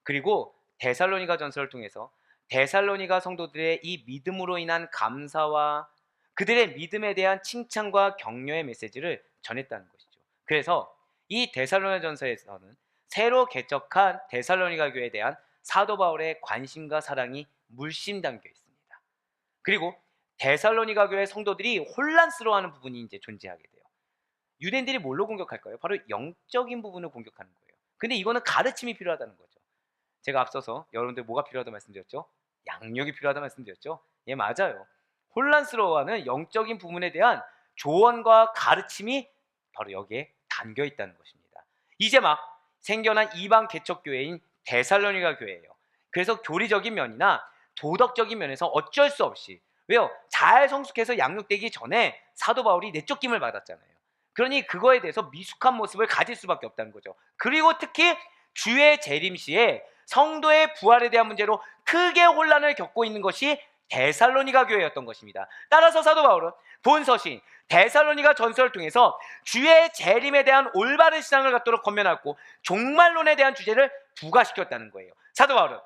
그리고 데살로니가 전서를 통해서 데살로니가 성도들의 이 믿음으로 인한 감사와 그들의 믿음에 대한 칭찬과 격려의 메시지를 전했다는 것이죠. 그래서 이 데살로니가 전서에서는 새로 개척한 데살로니가 교회에 대한 사도 바울의 관심과 사랑이 물씬 담겨 있습니다. 그리고 데살로니가 교회 성도들이 혼란스러워하는 부분이 이제 존재하게 돼요. 유대인들이 뭘로 공격할까요? 바로 영적인 부분을 공격하는 거예요. 근데 이거는 가르침이 필요하다는 거죠. 제가 앞서서 여러분들 뭐가 필요하다 말씀드렸죠? 양육이 필요하다 말씀드렸죠? 예, 맞아요. 혼란스러워하는 영적인 부분에 대한 조언과 가르침이 바로 여기에 담겨 있다는 것입니다. 이제 막 생겨난 이방 개척 교회인 데살로니가 교회예요. 그래서 교리적인 면이나 도덕적인 면에서 어쩔 수 없이, 왜요? 잘 성숙해서 양육되기 전에 사도 바울이 내쫓김을 받았잖아요. 그러니 그거에 대해서 미숙한 모습을 가질 수밖에 없다는 거죠. 그리고 특히 주의 재림 시에 성도의 부활에 대한 문제로 크게 혼란을 겪고 있는 것이 데살로니가 교회였던 것입니다. 따라서 사도 바울은 본서신 데살로니가 전서를 통해서 주의 재림에 대한 올바른 신앙을 갖도록 권면하고 종말론에 대한 주제를 부과시켰다는 거예요. 사도 바울은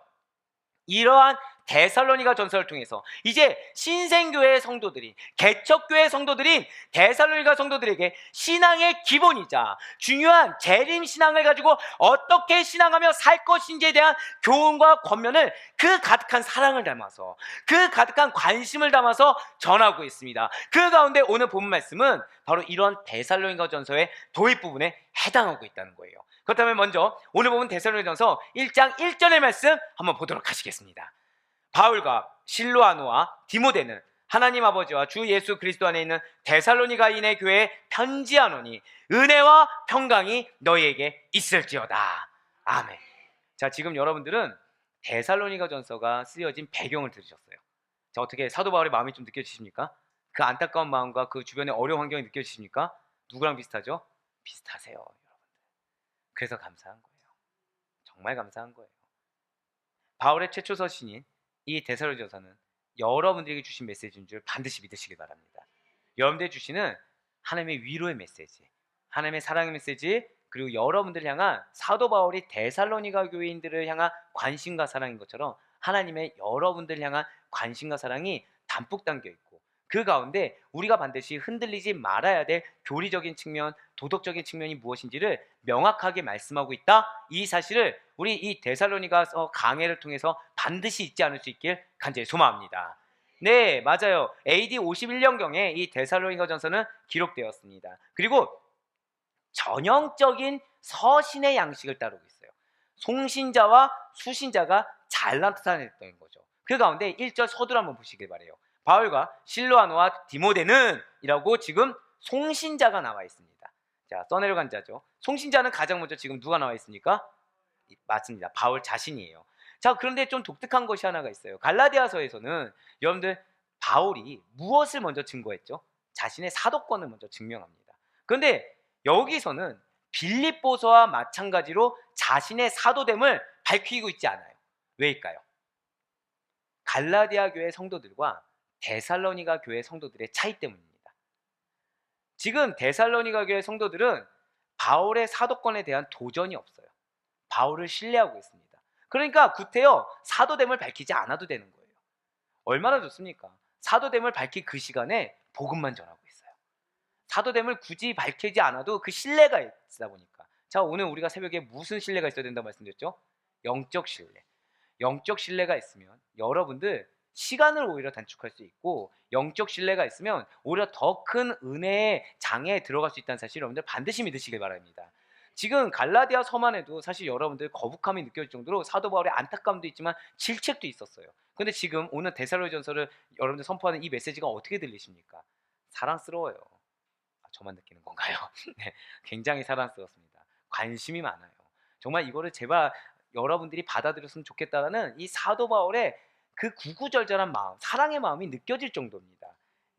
이러한 데살로니가 전서를 통해서 이제 신생교회의 성도들인, 개척교회의 성도들인 데살로니가 성도들에게 신앙의 기본이자 중요한 재림 신앙을 가지고 어떻게 신앙하며 살 것인지에 대한 교훈과 권면을 그 가득한 사랑을 담아서, 그 가득한 관심을 담아서 전하고 있습니다. 그 가운데 오늘 본문 말씀은 바로 이런 데살로니가 전서의 도입 부분에 해당하고 있다는 거예요. 그렇다면 먼저 오늘 보면 데살로니가전서 1장 1절의 말씀 한번 보도록 하시겠습니다. 바울과 실로아노와 디모데는 하나님 아버지와 주 예수 그리스도 안에 있는 데살로니가인의 교회에 편지하노니 은혜와 평강이 너희에게 있을지어다. 아멘. 자, 지금 여러분들은 데살로니가전서가 쓰여진 배경을 들으셨어요. 자, 어떻게 사도 바울의 마음이 좀 느껴지십니까? 그 안타까운 마음과 그 주변의 어려운 환경이 느껴지십니까? 누구랑 비슷하죠? 비슷하세요, 여러분들. 그래서 감사한 거예요. 정말 감사한 거예요. 바울의 최초 서신인 이 데살로니가전서는 여러분들에게 주신 메시지인 줄 반드시 믿으시길 바랍니다. 여러분들이 주시는 하나님의 위로의 메시지, 하나님의 사랑의 메시지, 그리고 여러분들을 향한 사도 바울이 데살로니가 교회인들을 향한 관심과 사랑인 것처럼 하나님의 여러분들을 향한 관심과 사랑이 담뿍 담겨 있고, 그 가운데 우리가 반드시 흔들리지 말아야 될 교리적인 측면, 도덕적인 측면이 무엇인지를 명확하게 말씀하고 있다. 이 사실을 우리 이 데살로니가서 강해를 통해서 반드시 잊지 않을 수 있길 간절히 소망합니다. 네, 맞아요. AD 51년경에 이 데살로니가 전서는 기록되었습니다. 그리고 전형적인 서신의 양식을 따르고 있어요. 송신자와 수신자가 잘 나타냈던 거죠. 그 가운데 1절 서두를 한번 보시길 바래요. 바울과 실로아노와 디모데는 이라고 지금 송신자가 나와 있습니다. 자, 써내려간 자죠. 송신자는 가장 먼저 지금 누가 나와 있습니까? 맞습니다. 바울 자신이에요. 자, 그런데 좀 독특한 것이 하나가 있어요. 갈라디아서에서는 여러분들 바울이 무엇을 먼저 증거했죠? 자신의 사도권을 먼저 증명합니다. 그런데 여기서는 빌립보서와 마찬가지로 자신의 사도됨을 밝히고 있지 않아요. 왜일까요? 갈라디아 교회 성도들과 데살로니가 교회 성도들의 차이 때문입니다. 지금 데살로니가 교회 성도들은 바울의 사도권에 대한 도전이 없어요. 바울을 신뢰하고 있습니다. 그러니까 구태여 사도됨을 밝히지 않아도 되는 거예요. 얼마나 좋습니까? 사도됨을 밝힌 그 시간에 복음만 전하고 있어요. 사도됨을 굳이 밝히지 않아도 그 신뢰가 있다 보니까. 자, 오늘 우리가 새벽에 무슨 신뢰가 있어야 된다고 말씀드렸죠? 영적 신뢰. 영적 신뢰가 있으면 여러분들 시간을 오히려 단축할 수 있고, 영적 신뢰가 있으면 오히려 더 큰 은혜의 장에 들어갈 수 있다는 사실 여러분들 반드시 믿으시길 바랍니다. 지금 갈라디아 서만 해도 사실 여러분들 거북함이 느껴질 정도로 사도 바울의 안타까움도 있지만 질책도 있었어요. 그런데 지금 오늘 데살로니가전서를 여러분들 선포하는 이 메시지가 어떻게 들리십니까? 사랑스러워요. 저만 느끼는 건가요? 네, 굉장히 사랑스럽습니다. 관심이 많아요. 정말 이거를 제발 여러분들이 받아들였으면 좋겠다라는 이 사도 바울의 그 구구절절한 마음, 사랑의 마음이 느껴질 정도입니다.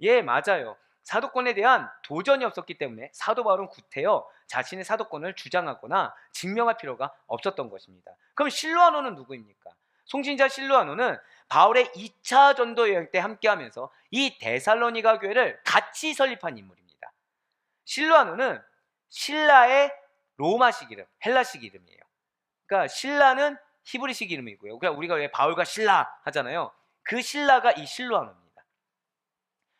예, 맞아요. 사도권에 대한 도전이 없었기 때문에 사도 바울은 구태여 자신의 사도권을 주장하거나 증명할 필요가 없었던 것입니다. 그럼 실로아노는 누구입니까? 송신자 실로아노는 바울의 2차 전도 여행 때 함께하면서 이 데살로니가 교회를 같이 설립한 인물입니다. 실로아노는 신라의 로마식 이름, 헬라식 이름이에요. 그러니까 신라는 히브리식 이름이고요. 그러니까 우리가 왜 바울과 신라 하잖아요. 그 신라가 이 실로아노입니다.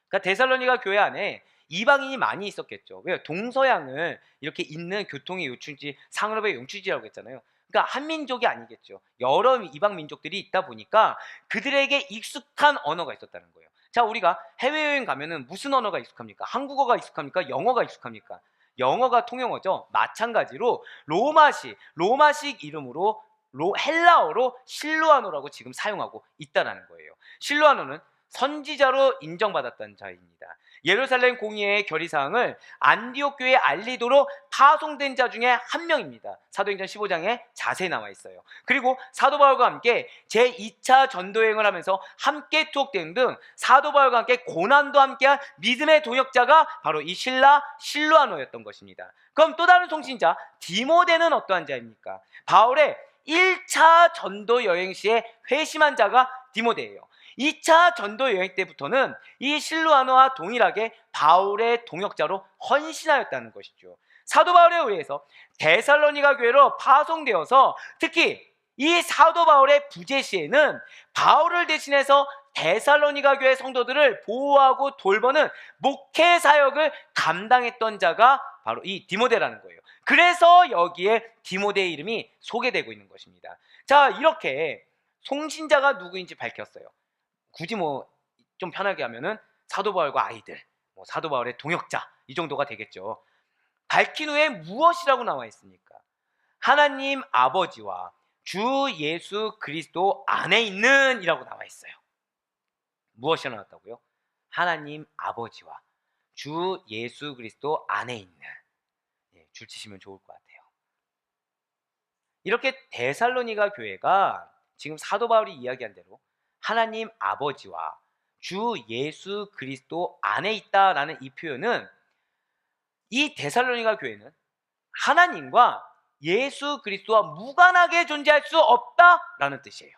그러니까 데살로니가 교회 안에 이방인이 많이 있었겠죠. 왜? 동서양을 이렇게 잇는 교통의 요충지, 상업의 용출지라고 했잖아요. 그러니까 한 민족이 아니겠죠. 여러 이방 민족들이 있다 보니까 그들에게 익숙한 언어가 있었다는 거예요. 자, 우리가 해외여행 가면은 무슨 언어가 익숙합니까? 한국어가 익숙합니까? 영어가 익숙합니까? 영어가 통용어죠. 마찬가지로 로마식 이름으로 헬라어로 실로아노라고 지금 사용하고 있다는 거예요. 실로아노는 선지자로 인정받았던 자입니다. 예루살렘 공의회의 결의사항을 안디옥 교회에 알리도록 파송된 자 중에 한 명입니다. 사도행전 15장에 자세히 나와 있어요. 그리고 사도 바울과 함께 제2차 전도여행을 하면서 함께 투옥된 등 사도 바울과 함께 고난도 함께한 믿음의 동역자가 바로 이 실로아노였던 것입니다. 그럼 또 다른 송신자 디모데는 어떠한 자입니까? 바울의 1차 전도 여행 시에 회심한 자가 디모데예요. 2차 전도 여행 때부터는 이 실로아노와 동일하게 바울의 동역자로 헌신하였다는 것이죠. 사도 바울에 의해서 데살로니가 교회로 파송되어서 특히 이 사도 바울의 부재 시에는 바울을 대신해서 데살로니가 교회 성도들을 보호하고 돌보는 목회 사역을 감당했던 자가 바로 이 디모데라는 거예요. 그래서 여기에 디모데의 이름이 소개되고 있는 것입니다. 자, 이렇게 송신자가 누구인지 밝혔어요. 굳이 좀 편하게 하면은 사도 바울과 아이들, 사도 바울의 동역자 이 정도가 되겠죠. 밝힌 후에 무엇이라고 나와 있습니까? 하나님 아버지와 주 예수 그리스도 안에 있는 이라고 나와 있어요. 무엇이 나왔다고요? 하나님 아버지와 주 예수 그리스도 안에 있는. 줄 치시면 좋을 것 같아요. 이렇게 데살로니가 교회가 지금 사도 바울이 이야기한 대로 하나님 아버지와 주 예수 그리스도 안에 있다라는 이 표현은 이 데살로니가 교회는 하나님과 예수 그리스도와 무관하게 존재할 수 없다라는 뜻이에요.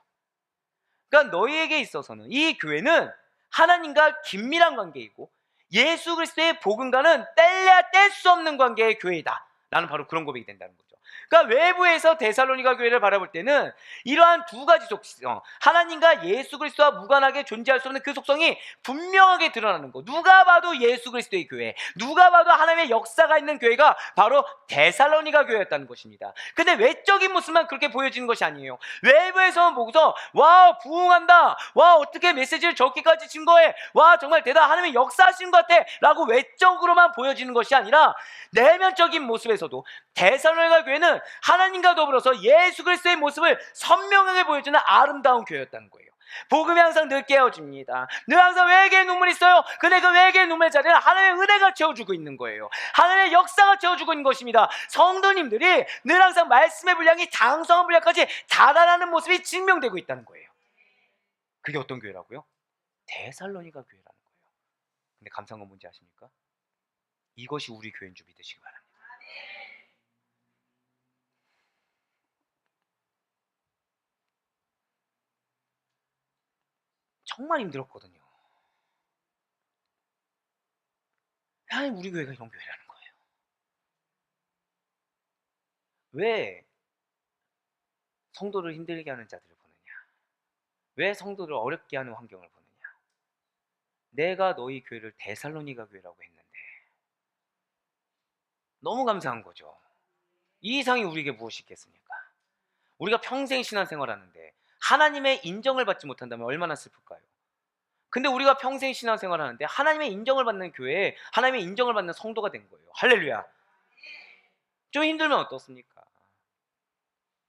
그러니까 너희에게 있어서는 이 교회는 하나님과 긴밀한 관계이고 예수 그리스도의 복음과는 뗄래야 뗄 수 없는 관계의 교회이다 라는 바로 그런 고백이 된다는 거죠. 그러니까 외부에서 데살로니가 교회를 바라볼 때는 이러한 두 가지 속성, 하나님과 예수 그리스도와 무관하게 존재할 수 없는 그 속성이 분명하게 드러나는 거. 누가 봐도 예수 그리스도의 교회, 누가 봐도 하나님의 역사가 있는 교회가 바로 데살로니가 교회였다는 것입니다. 근데 외적인 모습만 그렇게 보여지는 것이 아니에요. 외부에서만 보고서 와 부흥한다, 와 어떻게 메시지를 저렇게까지 증거해, 와 정말 대단, 하나님의 역사하신 것 같아 라고 외적으로만 보여지는 것이 아니라 내면적인 모습에서도 데살로니가 교회는 하나님과 더불어서 예수 그리스도의 모습을 선명하게 보여주는 아름다운 교회였다는 거예요. 복음이 항상 늘 깨어집니다. 늘 항상 외계의 눈물이 있어요. 근데 그 외계의 눈물의 자리는 하나님의 은혜가 채워주고 있는 거예요. 하나님의 역사가 채워주고 있는 것입니다. 성도님들이 늘 항상 말씀의 분량이 장성한 분량까지 자라나는 모습이 증명되고 있다는 거예요. 그게 어떤 교회라고요? 데살로니가 교회라는 거예요. 근데 감사한 건 뭔지 아십니까? 이것이 우리 교회인 줄 믿으시기 바랍니다. 정말 힘들었거든요. 왜 우리 교회가 이런 교회라는 거예요? 왜 성도를 힘들게 하는 자들을 보느냐? 왜 성도를 어렵게 하는 환경을 보느냐? 내가 너희 교회를 데살로니가 교회라고 했는데 너무 감사한 거죠. 이 이상이 우리에게 무엇이 있겠습니까? 우리가 평생 신앙생활하는데 하나님의 인정을 받지 못한다면 얼마나 슬플까요? 근데 우리가 평생 신앙생활하는데 하나님의 인정을 받는 교회에 하나님의 인정을 받는 성도가 된 거예요. 할렐루야. 좀 힘들면 어떻습니까?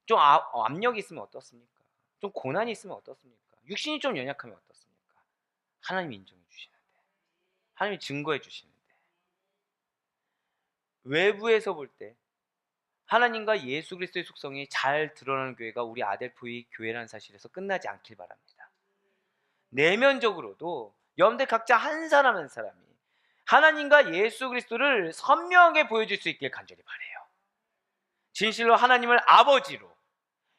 좀 압력이 있으면 어떻습니까? 좀 고난이 있으면 어떻습니까? 육신이 좀 연약하면 어떻습니까? 하나님이 인정해 주시는데, 하나님이 증거해 주시는데, 외부에서 볼 때 하나님과 예수 그리스도의 속성이 잘 드러나는 교회가 우리 아델포이 교회라는 사실에서 끝나지 않길 바랍니다. 내면적으로도 여러분들 각자 한 사람 한 사람이 하나님과 예수 그리스도를 선명하게 보여줄 수 있길 간절히 바라요. 진실로 하나님을 아버지로,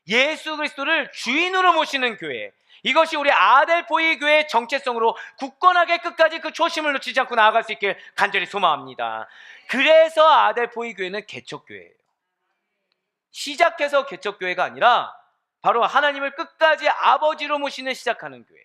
예수 그리스도를 주인으로 모시는 교회, 이것이 우리 아델포이 교회의 정체성으로 굳건하게 끝까지 그 초심을 놓치지 않고 나아갈 수 있길 간절히 소망합니다. 그래서 아델포이 교회는 개척교회예요. 시작해서 개척교회가 아니라 바로 하나님을 끝까지 아버지로 모시는 시작하는 교회,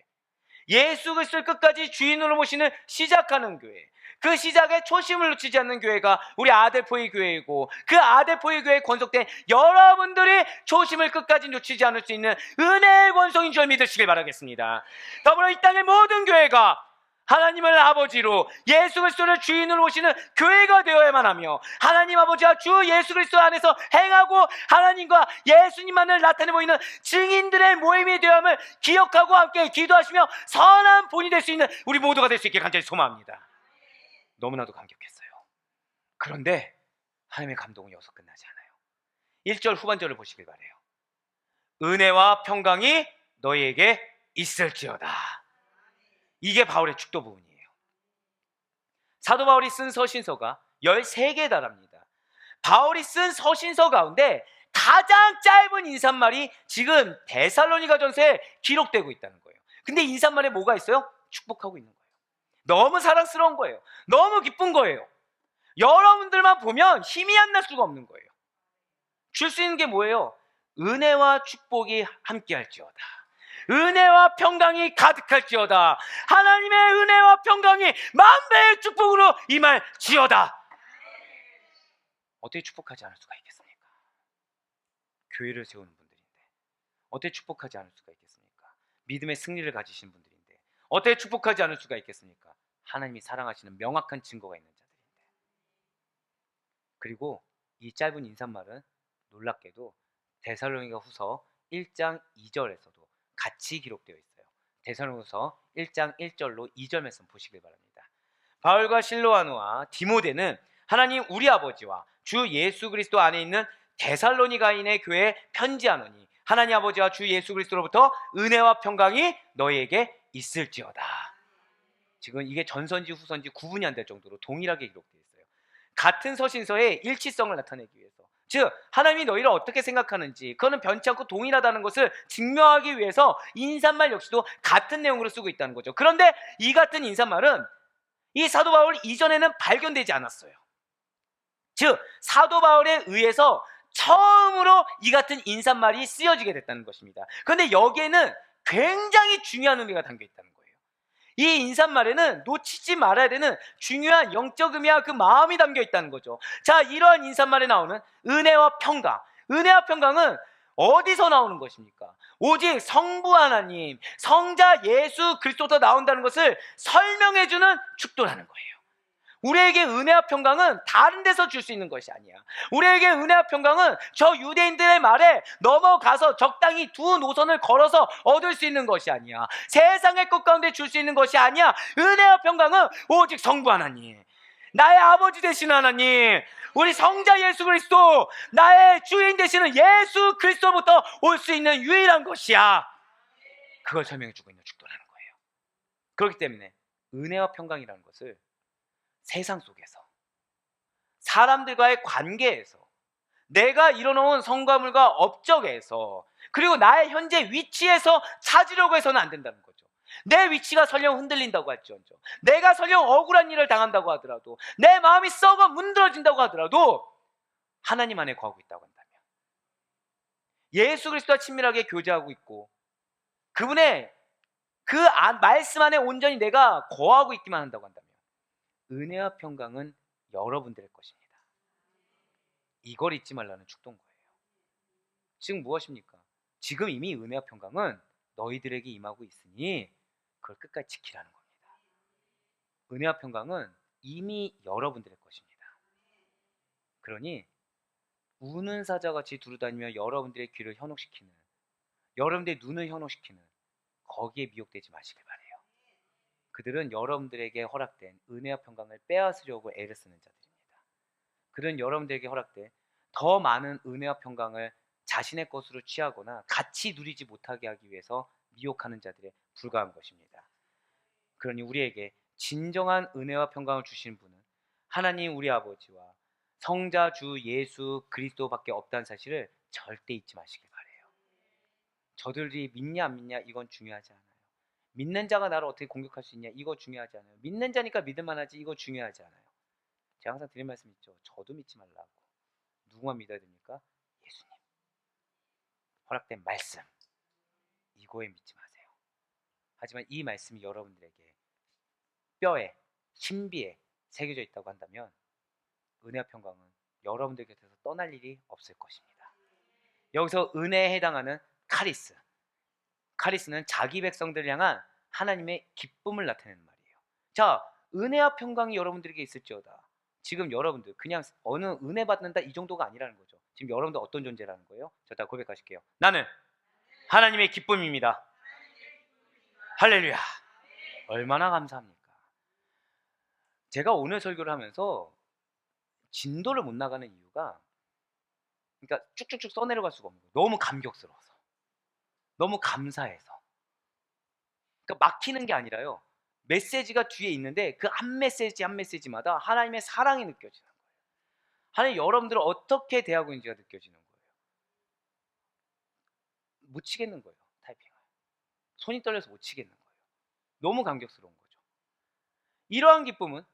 예수 그리스도를 끝까지 주인으로 모시는 시작하는 교회, 그 시작에 초심을 놓치지 않는 교회가 우리 아델포이 교회이고, 그 아델포이 교회에 권속된 여러분들이 초심을 끝까지 놓치지 않을 수 있는 은혜의 권속인 줄 믿으시길 바라겠습니다. 더불어 이 땅의 모든 교회가 하나님을 아버지로, 예수 그리스도를 주인으로 모시는 교회가 되어야만 하며, 하나님 아버지와 주 예수 그리스도 안에서 행하고 하나님과 예수님만을 나타내 보이는 증인들의 모임이 되어야함을 기억하고 함께 기도하시며 선한 본이 될 수 있는 우리 모두가 될 수 있게 간절히 소망합니다. 너무나도 감격했어요. 그런데 하나님의 감동은 여기서 끝나지 않아요. 1절 후반절을 보시길 바라요. 은혜와 평강이 너희에게 있을지어다. 이게 바울의 축도 부분이에요. 사도 바울이 쓴 서신서가 13개에 달합니다. 바울이 쓴 서신서 가운데 가장 짧은 인사말이 지금 데살로니가 전서에 기록되고 있다는 거예요. 근데 인사말에 뭐가 있어요? 축복하고 있는 거예요. 너무 사랑스러운 거예요. 너무 기쁜 거예요. 여러분들만 보면 힘이 안 날 수가 없는 거예요. 줄 수 있는 게 뭐예요? 은혜와 축복이 함께할지어다. 은혜와 평강이 가득할지어다. 하나님의 은혜와 평강이 만배의 축복으로 임할지어다. 어떻게 축복하지 않을 수가 있겠습니까? 교회를 세우는 분들인데 어떻게 축복하지 않을 수가 있겠습니까? 믿음의 승리를 가지신 분들인데 어떻게 축복하지 않을 수가 있겠습니까? 하나님이 사랑하시는 명확한 증거가 있는 자들인데. 그리고 이 짧은 인사말은 놀랍게도 데살로니가 후서 1장 2절에서도 같이 기록되어 있어요. 데살로니가후서 1장 1절로 2절 말씀 보시길 바랍니다. 바울과 실로아누와 디모데는 하나님 우리 아버지와 주 예수 그리스도 안에 있는 데살로니가인의 교회에 편지하노니 하나님 아버지와 주 예수 그리스도로부터 은혜와 평강이 너희에게 있을지어다. 지금 이게 전선지 후선지 구분이 안 될 정도로 동일하게 기록되어 있어요. 같은 서신서의 일치성을 나타내기 위해서, 즉 하나님이 너희를 어떻게 생각하는지 그거는 변치 않고 동일하다는 것을 증명하기 위해서 인사말 역시도 같은 내용으로 쓰고 있다는 거죠. 그런데 이 같은 인사말은 이 사도 바울 이전에는 발견되지 않았어요. 즉 사도 바울에 의해서 처음으로 이 같은 인사말이 쓰여지게 됐다는 것입니다. 그런데 여기에는 굉장히 중요한 의미가 담겨 있다는 거예요. 이 인사말에는 놓치지 말아야 되는 중요한 영적 의미와 그 마음이 담겨 있다는 거죠. 자, 이러한 인사말에 나오는 은혜와 평강, 은혜와 평강은 어디서 나오는 것입니까? 오직 성부 하나님, 성자 예수 그리스도부터 나온다는 것을 설명해주는 축도라는 거예요. 우리에게 은혜와 평강은 다른 데서 줄 수 있는 것이 아니야. 우리에게 은혜와 평강은 저 유대인들의 말에 넘어가서 적당히 두 노선을 걸어서 얻을 수 있는 것이 아니야. 세상의 것 가운데 줄 수 있는 것이 아니야. 은혜와 평강은 오직 성부 하나님, 나의 아버지 되시는 하나님, 우리 성자 예수 그리스도, 나의 주인 되시는 예수 그리스도부터 올 수 있는 유일한 것이야. 그걸 설명해주고 있는 축도라는 거예요. 그렇기 때문에 은혜와 평강이라는 것을 세상 속에서, 사람들과의 관계에서, 내가 이뤄놓은 성과물과 업적에서, 그리고 나의 현재 위치에서 찾으려고 해서는 안 된다는 거죠. 내 위치가 설령 흔들린다고 할지언정, 내가 설령 억울한 일을 당한다고 하더라도, 내 마음이 썩어 문드러진다고 하더라도 하나님 안에 거하고 있다고 한다면, 예수 그리스도와 친밀하게 교제하고 있고 그분의 그 말씀 안에 온전히 내가 거하고 있기만 한다고 한다면 은혜와 평강은 여러분들의 것입니다. 이걸 잊지 말라는 축도인 거예요. 지금 무엇입니까? 지금 이미 은혜와 평강은 너희들에게 임하고 있으니 그걸 끝까지 지키라는 겁니다. 은혜와 평강은 이미 여러분들의 것입니다. 그러니 우는 사자같이 두루다니며 여러분들의 귀를 현혹시키는, 여러분들의 눈을 현혹시키는 거기에 미혹되지 마시길 바라요. 그들은 여러분들에게 허락된 은혜와 평강을 빼앗으려고 애를 쓰는 자들입니다. 그들은 여러분들에게 허락된 더 많은 은혜와 평강을 자신의 것으로 취하거나 같이 누리지 못하게 하기 위해서 미혹하는 자들에 불과한 것입니다. 그러니 우리에게 진정한 은혜와 평강을 주시는 분은 하나님 우리 아버지와 성자 주 예수 그리스도밖에 없다는 사실을 절대 잊지 마시길 바래요. 저들이 믿냐 안 믿냐 이건 중요하지 않아요. 믿는 자가 나를 어떻게 공격할 수 있냐 이거 중요하지 않아요. 믿는 자니까 믿을 만하지 이거 중요하지 않아요. 제가 항상 드린 말씀 있죠. 저도 믿지 말라고. 누구만 믿어야 됩니까? 예수님. 허락된 말씀. 이거에 믿지 마세요. 하지만 이 말씀이 여러분들에게 뼈에 신비에 새겨져 있다고 한다면 은혜와 평강은 여러분들 곁에서 떠날 일이 없을 것입니다. 여기서 은혜에 해당하는 카리스. 카리스는 자기 백성들을 향한 하나님의 기쁨을 나타내는 말이에요. 자, 은혜와 평강이 여러분들에게 있을지어다. 지금 여러분들 그냥 어느 은혜 받는다 이 정도가 아니라는 거죠. 지금 여러분들 어떤 존재라는 거예요? 저 다 고백하실게요. 나는 하나님의 기쁨입니다. 할렐루야. 얼마나 감사합니까? 제가 오늘 설교를 하면서 진도를 못 나가는 이유가 그러니까 쭉쭉쭉 써내려갈 수가 없는 거예요. 너무 감격스러워서. 너무 감사해서. 그러니까 막히는 게 아니라요. 메시지가 뒤에 있는데 그 한 메시지 한 메시지마다 하나님의 사랑이 느껴지는 거예요. 하나님 여러분들을 어떻게 대하고 있는지가 느껴지는 거예요. 못 치겠는 거예요. 타이핑을. 손이 떨려서 못 치겠는 거예요. 너무 감격스러운 거죠. 이러한 기쁨은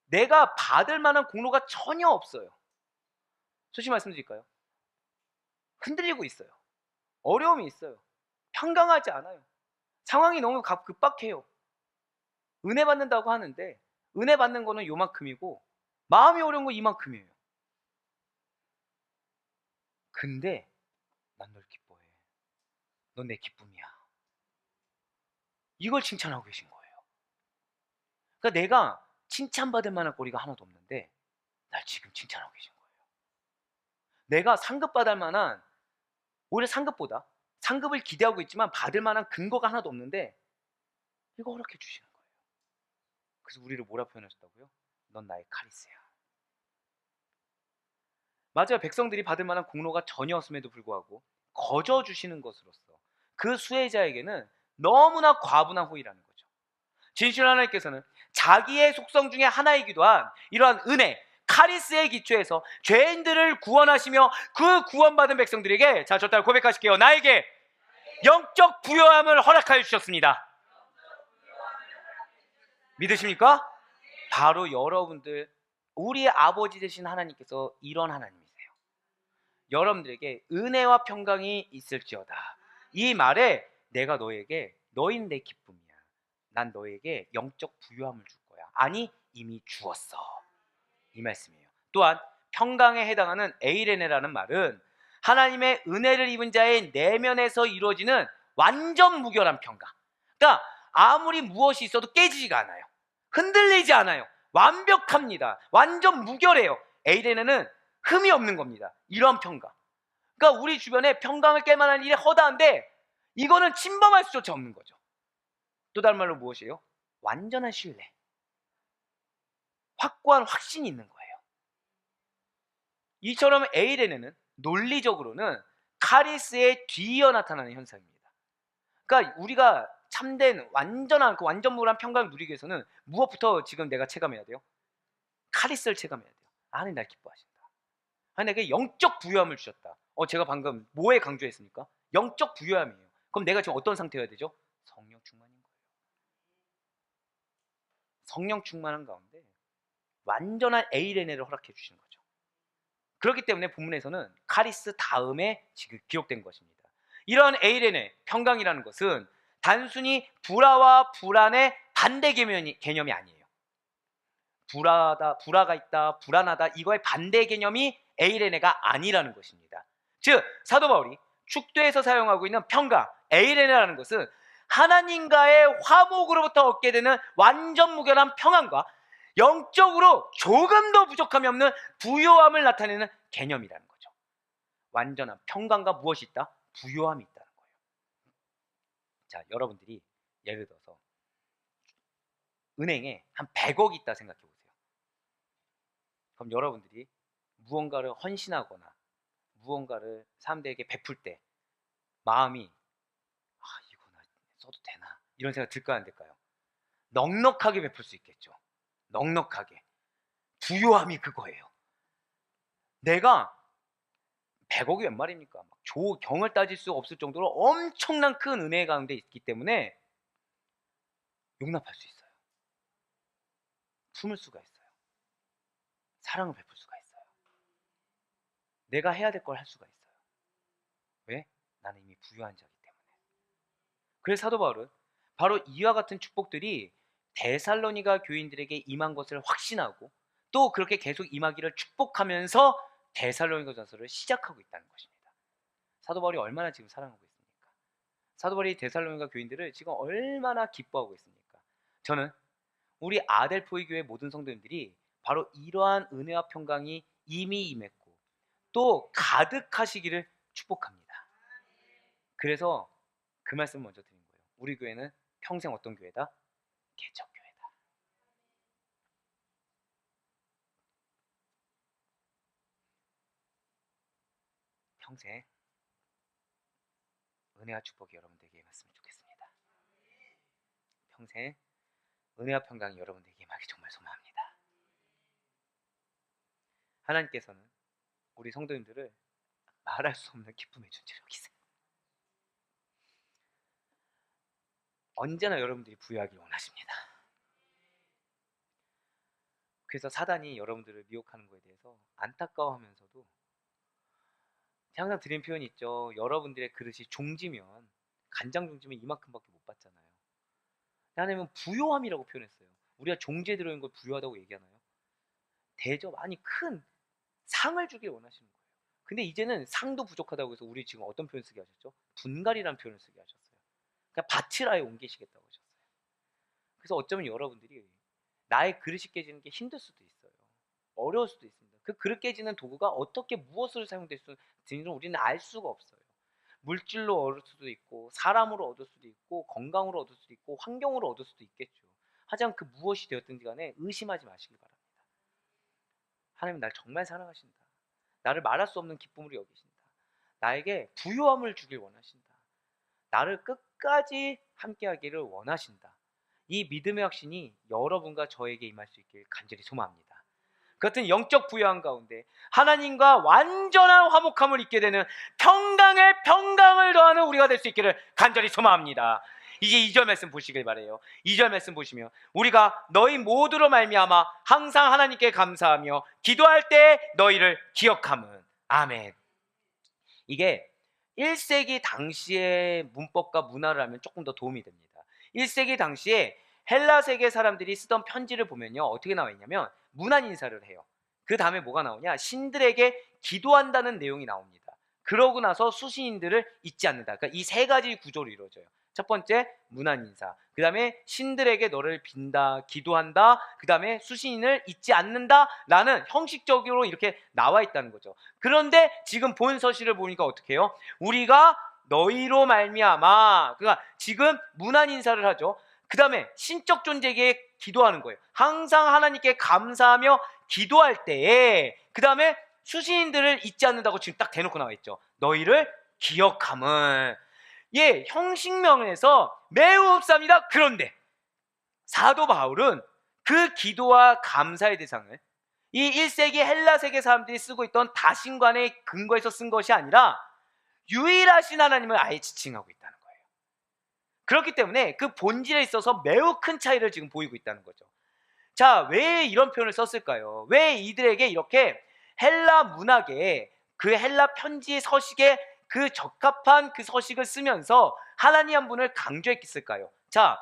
내가 받을 만한 공로가 전혀 없어요. 솔직히 말씀드릴까요? 흔들리고 있어요. 어려움이 있어요. 평강하지 않아요. 상황이 너무 급박해요. 은혜 받는다고 하는데 은혜 받는 거는 요만큼이고 마음이 어려운 건 이만큼이에요. 근데 난 널 기뻐해. 넌 내 기쁨이야. 이걸 칭찬하고 계신 거예요. 그러니까 내가 칭찬받을 만한 거리가 하나도 없는데 날 지금 칭찬하고 계신 거예요. 내가 상급받을 만한 오히려 상급보다 상급을 기대하고 있지만 받을 만한 근거가 하나도 없는데 이거 허락해 주시는 거예요. 그래서 우리를 뭐라 표현하셨다고요? 넌 나의 카리스야. 맞아요. 백성들이 받을 만한 공로가 전혀 없음에도 불구하고 거저 주시는 것으로서 그 수혜자에게는 너무나 과분한 호의라는 거죠. 진실 하나님께서는 자기의 속성 중에 하나이기도 한 이러한 은혜, 카리스의 기초에서 죄인들을 구원하시며 그 구원받은 백성들에게 자, 저 따라 고백하실게요. 나에게 영적 부요함을 허락하여 주셨습니다. 믿으십니까? 바로 여러분들 우리 아버지 되신 하나님께서 이런 하나님이세요. 여러분들에게 은혜와 평강이 있을지어다. 이 말에 내가 너에게 너인 내 기쁨이야. 난 너에게 영적 부요함을 줄 거야. 아니 이미 주었어. 이 말씀이에요. 또한 평강에 해당하는 에이레네라는 말은 하나님의 은혜를 입은 자의 내면에서 이루어지는 완전 무결한 평강. 그러니까 아무리 무엇이 있어도 깨지지가 않아요. 흔들리지 않아요. 완벽합니다. 완전 무결해요. 에이레네는 흠이 없는 겁니다. 이런 평강. 그러니까 우리 주변에 평강을 깰만한 일이 허다한데 이거는 침범할 수조차 없는 거죠. 또 다른 말로 무엇이에요? 완전한 신뢰. 확고한 확신이 있는 거예요. 이처럼 에이레네는 논리적으로는 카리스의 뒤이어 나타나는 현상입니다. 그러니까 우리가 참된 완전한 그 완전무한 평강을 누리기 위해서는 무엇부터 지금 내가 체감해야 돼요? 카리스를 체감해야 돼요. 하나님 날 기뻐하신다. 하나님 내게 영적 부요함을 주셨다. 제가 방금 뭐에 강조했습니까? 영적 부요함이에요. 그럼 내가 지금 어떤 상태여야 되죠? 성령 충만인 거예요. 성령 충만한 가운데 완전한 에이레네를 허락해 주시는 거죠. 그렇기 때문에 본문에서는 카리스 다음에 지금 기록된 것입니다. 이러한 에이레네, 평강이라는 것은 단순히 불화와 불안의 반대 개념이 아니에요. 불화가 있다, 불안하다 이거의 반대 개념이 에이레네가 아니라는 것입니다. 즉 사도 바울이 축도에서 사용하고 있는 평강, 에이레네라는 것은 하나님과의 화목으로부터 얻게 되는 완전 무결한 평안과 영적으로 조금도 부족함이 없는 부요함을 나타내는 개념이라는 거죠. 완전한 평강과 무엇이 있다? 부요함이 있다는 거예요. 자, 여러분들이 예를 들어서 은행에 한 100억이 있다 생각해 보세요. 그럼 여러분들이 무언가를 헌신하거나 무언가를 사람들에게 베풀 때 마음이 이거 나 써도 되나? 이런 생각 들까요 안 들까요? 넉넉하게 베풀 수 있겠죠. 넉넉하게. 부요함이 그거예요. 내가 100억이 웬 말입니까? 경을 따질 수 없을 정도로 엄청난 큰 은혜 가운데 있기 때문에 용납할 수 있어요. 품을 수가 있어요. 사랑을 베풀 수가 있어요. 내가 해야 될 걸 할 수가 있어요. 왜? 나는 이미 부유한 자이기 때문에. 그래서 사도 바울은 바로 이와 같은 축복들이 데살로니가 교인들에게 임한 것을 확신하고 또 그렇게 계속 임하기를 축복하면서 데살로니가전서를 시작하고 있다는 것입니다. 사도 바울이 얼마나 지금 사랑하고 있습니까? 사도 바울이 데살로니가 교인들을 지금 얼마나 기뻐하고 있습니까? 저는 우리 아델포이 교회 모든 성도님들이 바로 이러한 은혜와 평강이 이미 임했고 또 가득하시기를 축복합니다. 그래서 그 말씀을 먼저 드린 거예요. 우리 교회는 평생 어떤 교회다? 개척교회다. 평생 은혜와 축복이 여러분들에게 임했으면 좋겠습니다. 평생 은혜와 평강이 여러분들에게 임하기 정말 소망합니다. 하나님께서는 우리 성도님들을 말할 수 없는 기쁨의 존재로 여기세요. 언제나 여러분들이 부유하길 원하십니다. 그래서 사단이 여러분들을 미혹하는 것에 대해서 안타까워하면서도 항상 드린 표현이 있죠. 여러분들의 그릇이 종지면 간장 종지면 이만큼밖에 못 받잖아요. 하나님은 부요함이라고 표현했어요. 우리가 종지에 들어있는 걸 부요하다고 얘기하나요? 대접, 아니 큰 상을 주길 원하시는 거예요. 근데 이제는 상도 부족하다고 해서 우리 지금 어떤 표현 쓰게 하셨죠? 분갈이라는 표현을 쓰게 하셨어요. 그러니까 바치라에 옮기시겠다고 하셨어요. 그래서 어쩌면 여러분들이 나의 그릇이 깨지는 게 힘들 수도 있어요. 어려울 수도 있습니다. 그 그릇 깨지는 도구가 어떻게 무엇으로 사용될 수 있는지는 우리는 알 수가 없어요. 물질로 얻을 수도 있고 사람으로 얻을 수도 있고 건강으로 얻을 수도 있고 환경으로 얻을 수도 있겠죠. 하지만 그 무엇이 되었든지 간에 의심하지 마시길 바랍니다. 하나님 날 정말 사랑하신다. 나를 말할 수 없는 기쁨으로 여기신다. 나에게 부요함을 주길 원하신다. 나를 끝까지 함께하기를 원하신다. 이 믿음의 확신이 여러분과 저에게 임할 수 있길 간절히 소망합니다. 그 같은 영적 부요함 가운데 하나님과 완전한 화목함을 잊게 되는 평강에 평강을 더하는 우리가 될 수 있기를 간절히 소망합니다. 이제 2절 말씀 보시길 바라요. 2절 말씀 보시면 우리가 너희 모두로 말미암아 항상 하나님께 감사하며 기도할 때 너희를 기억함은. 아멘. 이게 1세기 당시의 문법과 문화를 알면 조금 더 도움이 됩니다. 1세기 당시에 헬라 세계 사람들이 쓰던 편지를 보면요, 어떻게 나와 있냐면 문안 인사를 해요. 그 다음에 뭐가 나오냐? 신들에게 기도한다는 내용이 나옵니다. 그러고 나서 수신인들을 잊지 않는다. 그러니까 이 세 가지 구조로 이루어져요. 첫 번째 문안 인사, 그 다음에 신들에게 너를 빈다, 기도한다, 그 다음에 수신인을 잊지 않는다 라는 형식적으로 이렇게 나와 있다는 거죠. 그런데 지금 본 서신을 보니까 어떻게 해요? 우리가 너희로 말미암아, 그러니까 지금 문안 인사를 하죠. 그 다음에 신적 존재에게 기도하는 거예요. 항상 하나님께 감사하며 기도할 때에, 그 다음에 수신인들을 잊지 않는다고 지금 딱 대놓고 나와 있죠. 너희를 기억함은. 예, 형식명에서 매우 없습니다. 그런데 사도 바울은 그 기도와 감사의 대상을 이 1세기 헬라 세계 사람들이 쓰고 있던 다신관의 근거에서 쓴 것이 아니라 유일하신 하나님을 아예 지칭하고 있다는 거예요. 그렇기 때문에 그 본질에 있어서 매우 큰 차이를 지금 보이고 있다는 거죠. 자, 왜 이런 표현을 썼을까요? 왜 이들에게 이렇게 헬라 문학에 그 헬라 편지 서식에 그 적합한 그 서식을 쓰면서 하나님 한 분을 강조했을까요? 자,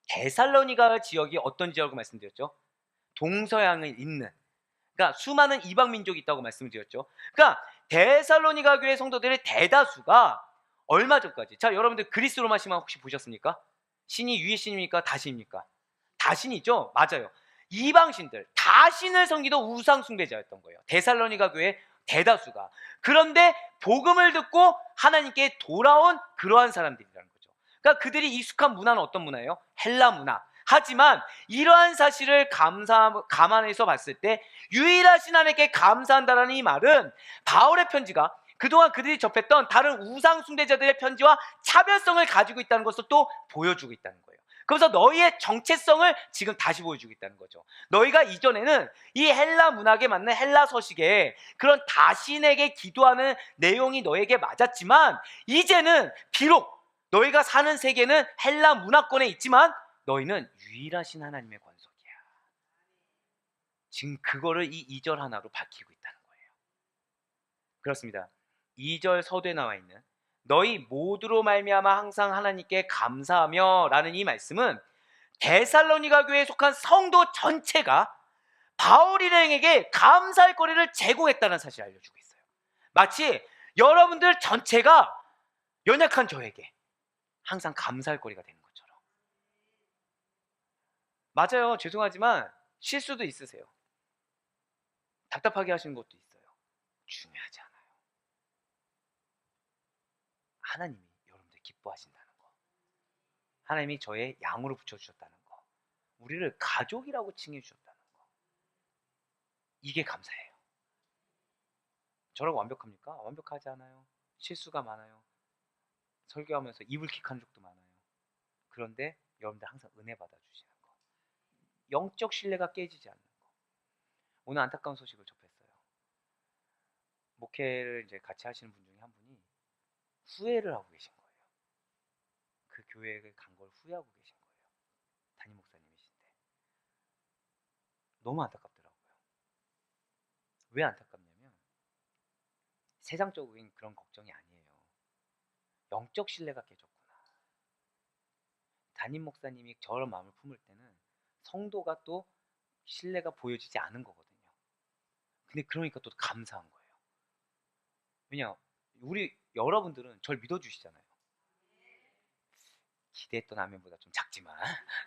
데살로니가 지역이 어떤 지역을 말씀드렸죠? 동서양을 잇는, 그러니까 수많은 이방 민족이 있다고 말씀드렸죠. 그러니까 데살로니가 교회 성도들의 대다수가 얼마 전까지, 자, 여러분들 그리스 로마 신앙 혹시 보셨습니까? 신이 위의 신입니까? 다신입니까? 다신이죠. 맞아요. 이방신들, 다신을 섬기던 우상 숭배자였던 거예요. 데살로니가 교회 대다수가. 그런데 복음을 듣고 하나님께 돌아온 그러한 사람들이라는 거죠. 그러니까 그들이 익숙한 문화는 어떤 문화예요? 헬라 문화. 하지만 이러한 사실을 감안해서 봤을 때 유일하신 하나님께 감사한다라는 이 말은 바울의 편지가 그동안 그들이 접했던 다른 우상 숭배자들의 편지와 차별성을 가지고 있다는 것을 또 보여주고 있다는 거예요. 그래서 너희의 정체성을 지금 다시 보여주겠다는 거죠. 너희가 이전에는 이 헬라 문학에 맞는 헬라 서식에 그런 다신에게 기도하는 내용이 너에게 맞았지만, 이제는 비록 너희가 사는 세계는 헬라 문화권에 있지만 너희는 유일하신 하나님의 권속이야. 지금 그거를 이 2절 하나로 밝히고 있다는 거예요. 그렇습니다. 2절 서두에 나와 있는 너희 모두로 말미암아 항상 하나님께 감사하며 라는 이 말씀은 데살로니가 교회에 속한 성도 전체가 바울 일행에게 감사할 거리를 제공했다는 사실을 알려주고 있어요. 마치 여러분들 전체가 연약한 저에게 항상 감사할 거리가 되는 것처럼. 맞아요. 죄송하지만 실수도 있으세요. 답답하게 하시는 것도 있어요. 중요하지 않아요. 하나님이 여러분들 기뻐하신다는 거, 하나님이 저의 양으로 붙여주셨다는 거, 우리를 가족이라고 칭해주셨다는 거, 이게 감사해요. 저라고 완벽합니까? 완벽하지 않아요. 실수가 많아요. 설교하면서 이불킥하는 적도 많아요. 그런데 여러분들 항상 은혜 받아주시는 거, 영적 신뢰가 깨지지 않는 거. 오늘 안타까운 소식을 접했어요. 목회를 이제 같이 하시는 분 중에 한 분이 후회를 하고 계신 거예요. 그 교회에 간 걸 후회하고 계신 거예요. 담임 목사님이신데. 너무 안타깝더라고요. 왜 안타깝냐면 세상적인 그런 걱정이 아니에요. 영적 신뢰가 깨졌구나. 담임 목사님이 저런 마음을 품을 때는 성도가 또 신뢰가 보여지지 않은 거거든요. 근데 그러니까 또 감사한 거예요. 왜냐, 우리 여러분들은 절 믿어주시잖아요. 기대했던 화면보다 좀 작지만,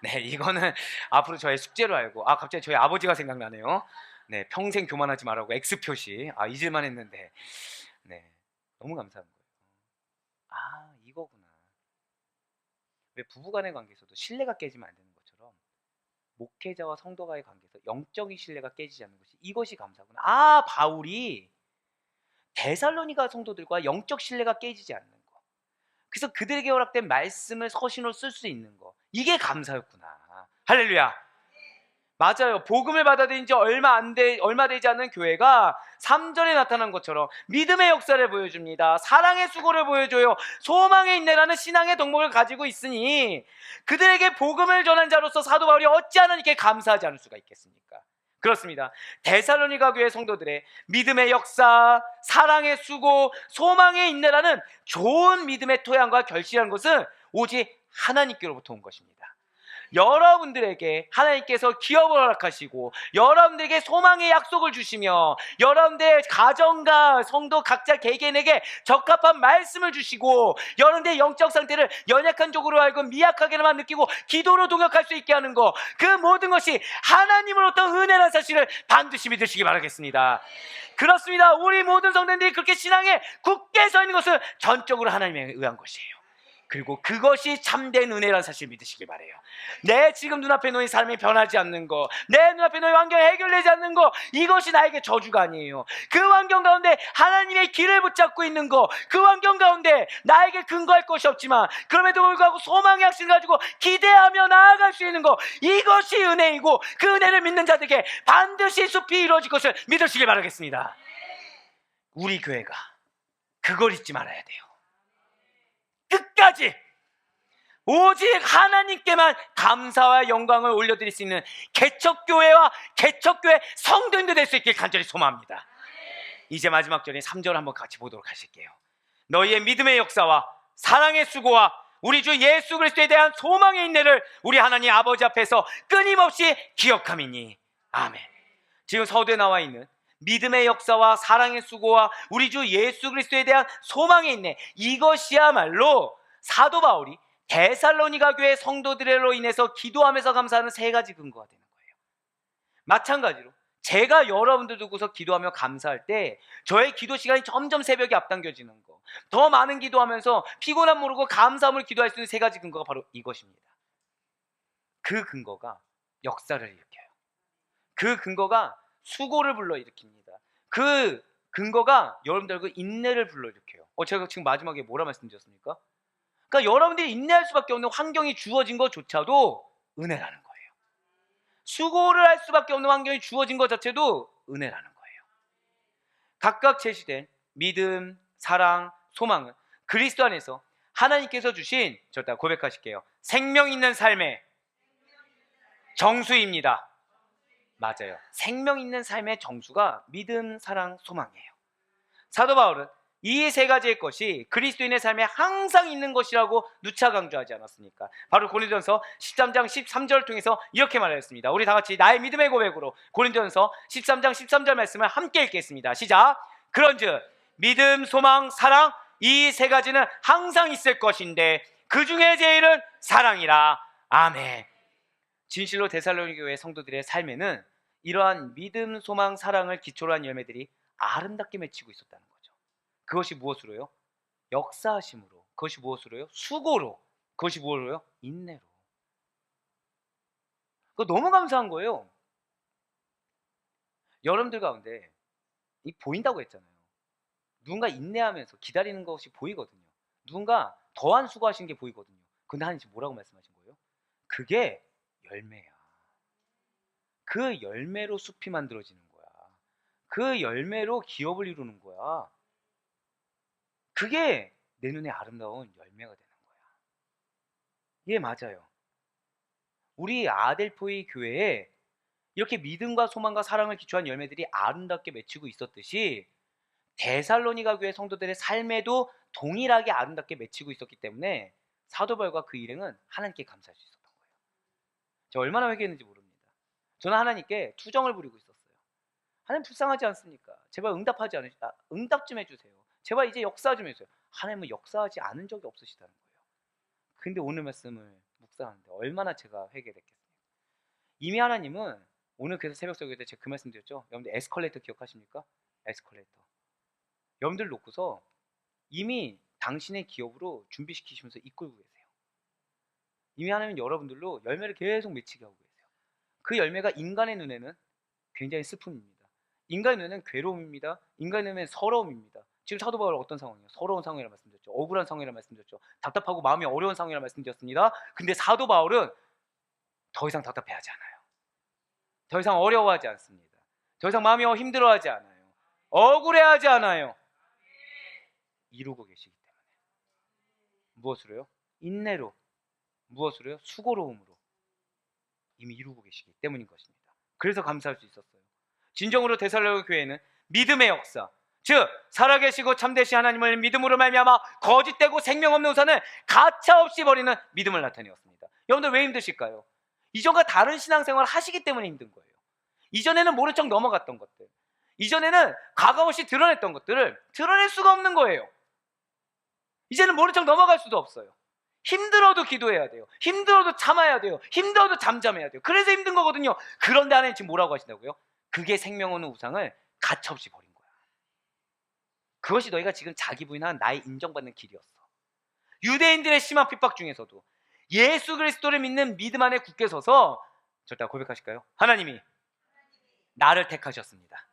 네, 이거는 앞으로 저의 숙제로 알고, 갑자기 저희 아버지가 생각나네요. 네, 평생 교만하지 말라고 X 표시. 잊을만 했는데, 네, 너무 감사한 거예요. 이거구나. 왜 부부간의 관계에서도 신뢰가 깨지면 안 되는 것처럼 목회자와 성도가의 관계에서 영적인 신뢰가 깨지지 않는 것이, 이것이 감사구나. 바울이 데살로니가 성도들과 영적 신뢰가 깨지지 않는 거, 그래서 그들에게 허락된 말씀을 서신으로 쓸 수 있는 거, 이게 감사였구나. 할렐루야. 맞아요. 복음을 받아들인 지 얼마 되지 않는 교회가 3절에 나타난 것처럼 믿음의 역사를 보여줍니다. 사랑의 수고를 보여줘요. 소망의 인내라는 신앙의 덕목을 가지고 있으니 그들에게 복음을 전한 자로서 사도 바울이 어찌 하나님께 감사하지 않을 수가 있겠습니까? 그렇습니다. 데살로니가 교회 성도들의 믿음의 역사, 사랑의 수고, 소망의 인내라는 좋은 믿음의 토양과 결실한 것은 오직 하나님께로부터 온 것입니다. 여러분들에게 하나님께서 기업을 허락하시고 여러분들에게 소망의 약속을 주시며 여러분들의 가정과 성도 각자 개개인에게 적합한 말씀을 주시고 여러분들의 영적 상태를 연약한 쪽으로 알고 미약하게만 느끼고 기도로 동역할 수 있게 하는 것, 그 모든 것이 하나님으로부터 은혜라는 사실을 반드시 믿으시기 바라겠습니다. 그렇습니다. 우리 모든 성도들이 그렇게 신앙에 굳게 서 있는 것은 전적으로 하나님에 의한 것이에요. 그리고 그것이 참된 은혜라는 사실을 믿으시기 바래요. 내 지금 눈앞에 놓인 삶이 변하지 않는 거, 내 눈앞에 놓인 환경이 해결되지 않는 거, 이것이 나에게 저주가 아니에요. 그 환경 가운데 하나님의 길을 붙잡고 있는 거, 그 환경 가운데 나에게 근거할 것이 없지만 그럼에도 불구하고 소망의 확신을 가지고 기대하며 나아갈 수 있는 거, 이것이 은혜이고 그 은혜를 믿는 자들에게 반드시 숲이 이루어질 것을 믿으시길 바라겠습니다. 우리 교회가 그걸 잊지 말아야 돼요. 끝까지 오직 하나님께만 감사와 영광을 올려드릴 수 있는 개척교회와 개척교회 성도인들 될 수 있길 간절히 소망합니다. 이제 마지막 절인 3절 한번 같이 보도록 하실게요. 너희의 믿음의 역사와 사랑의 수고와 우리 주 예수 그리스도에 대한 소망의 인내를 우리 하나님 아버지 앞에서 끊임없이 기억함이니. 아멘. 지금 서두에 나와 있는 믿음의 역사와 사랑의 수고와 우리 주 예수 그리스도에 대한 소망의 인내, 이것이야말로 사도 바울이 데살로니가 교회 성도들로 인해서 기도하면서 감사하는 세 가지 근거가 되는 거예요. 마찬가지로 제가 여러분들 두고서 기도하며 감사할 때 저의 기도 시간이 점점 새벽에 앞당겨지는 거, 더 많은 기도하면서 피곤함 모르고 감사함을 기도할 수 있는 세 가지 근거가 바로 이것입니다. 그 근거가 역사를 일으켜요. 그 근거가 수고를 불러일으킵니다. 그 근거가 여러분들 그 인내를 불러일으켜요. 제가 지금 마지막에 뭐라 말씀드렸습니까? 그러니까 여러분들이 인내할 수밖에 없는 환경이 주어진 것조차도 은혜라는 거예요. 수고를 할 수밖에 없는 환경이 주어진 것 자체도 은혜라는 거예요. 각각 제시된 믿음, 사랑, 소망은 그리스도 안에서 하나님께서 주신, 저다 고백하실게요, 생명 있는 삶의 정수입니다. 맞아요. 생명 있는 삶의 정수가 믿음, 사랑, 소망이에요. 사도 바울은 이 세 가지의 것이 그리스도인의 삶에 항상 있는 것이라고 누차 강조하지 않았습니까? 바로 고린도전서 13장 13절을 통해서 이렇게 말했습니다. 우리 다 같이 나의 믿음의 고백으로 고린도전서 13장 13절 말씀을 함께 읽겠습니다. 시작. 그런즉 믿음, 소망, 사랑, 이 세 가지는 항상 있을 것인데 그 중에 제일은 사랑이라. 아멘. 진실로 데살로니가 교회 성도들의 삶에는 이러한 믿음, 소망, 사랑을 기초로 한 열매들이 아름답게 맺히고 있었다는 거죠. 그것이 무엇으로요? 역사하심으로. 그것이 무엇으로요? 수고로. 그것이 무엇으로요? 인내로. 그거 너무 감사한 거예요. 여러분들 가운데 이 보인다고 했잖아요. 누군가 인내하면서 기다리는 것이 보이거든요. 누군가 더한 수고하시는 게 보이거든요. 근데 하나님 지금 뭐라고 말씀하신 거예요? 그게 열매야. 그 열매로 숲이 만들어지는 거야. 그 열매로 기업을 이루는 거야. 그게 내 눈에 아름다운 열매가 되는 거야. 예, 맞아요. 우리 아델포이 교회에 이렇게 믿음과 소망과 사랑을 기초한 열매들이 아름답게 맺히고 있었듯이 데살로니가 교회 성도들의 삶에도 동일하게 아름답게 맺히고 있었기 때문에 사도 바울과 그 일행은 하나님께 감사할 수 있었던 거예요. 제가 얼마나 회개했는지 모릅니다. 저는 하나님께 투정을 부리고 있었어요. 하나님 불쌍하지 않습니까? 제발 응답 좀 해주세요. 제발 이제 역사 좀 해주세요. 하나님은 역사하지 않은 적이 없으시다는 거예요. 근데 오늘 말씀을 묵상하는데 얼마나 제가 회개됐겠습니까? 이미 하나님은 오늘 그래서 새벽 설교 때 제가 그 말씀 드렸죠. 여러분들 에스컬레이터 기억하십니까? 에스컬레이터. 여러분들 놓고서 이미 당신의 기업으로 준비시키시면서 이끌고 계세요. 이미 하나님은 여러분들로 열매를 계속 맺히게 하고 계세요. 그 열매가 인간의 눈에는 굉장히 슬픔입니다. 인간의 눈에는 괴로움입니다. 인간의 눈에는 서러움입니다. 지금 사도 바울은 어떤 상황이에요? 서러운 상황이라 말씀드렸죠. 억울한 상황이라 말씀드렸죠. 답답하고 마음이 어려운 상황이라 말씀드렸습니다. 근데 사도 바울은 더 이상 답답해하지 않아요. 더 이상 어려워하지 않습니다. 더 이상 마음이 힘들어하지 않아요. 억울해하지 않아요. 이루고 계시기 때문에. 무엇으로요? 인내로. 무엇으로요? 수고로움으로 이미 이루고 계시기 때문인 것입니다. 그래서 감사할 수 있었어요. 진정으로 데살로니가 교회는 믿음의 역사, 즉 살아계시고 참되신 하나님을 믿음으로 말미암아 거짓되고 생명 없는 우상을 가차없이 버리는 믿음을 나타내었습니다. 여러분들 왜 힘드실까요? 이전과 다른 신앙생활을 하시기 때문에 힘든 거예요. 이전에는 모른 척 넘어갔던 것들, 이전에는 가감 없이 드러냈던 것들을 드러낼 수가 없는 거예요. 이제는 모른 척 넘어갈 수도 없어요. 힘들어도 기도해야 돼요. 힘들어도 참아야 돼요. 힘들어도 잠잠해야 돼요. 그래서 힘든 거거든요. 그런데 하나님 지금 뭐라고 하신다고요? 그게 생명 없는 우상을 가차없이 버린 거야. 그것이 너희가 지금 자기 부인한 나의 인정받는 길이었어. 유대인들의 심한 핍박 중에서도 예수 그리스도를 믿는 믿음 안에 굳게 서서 절대 고백하실까요? 하나님이 나를 택하셨습니다.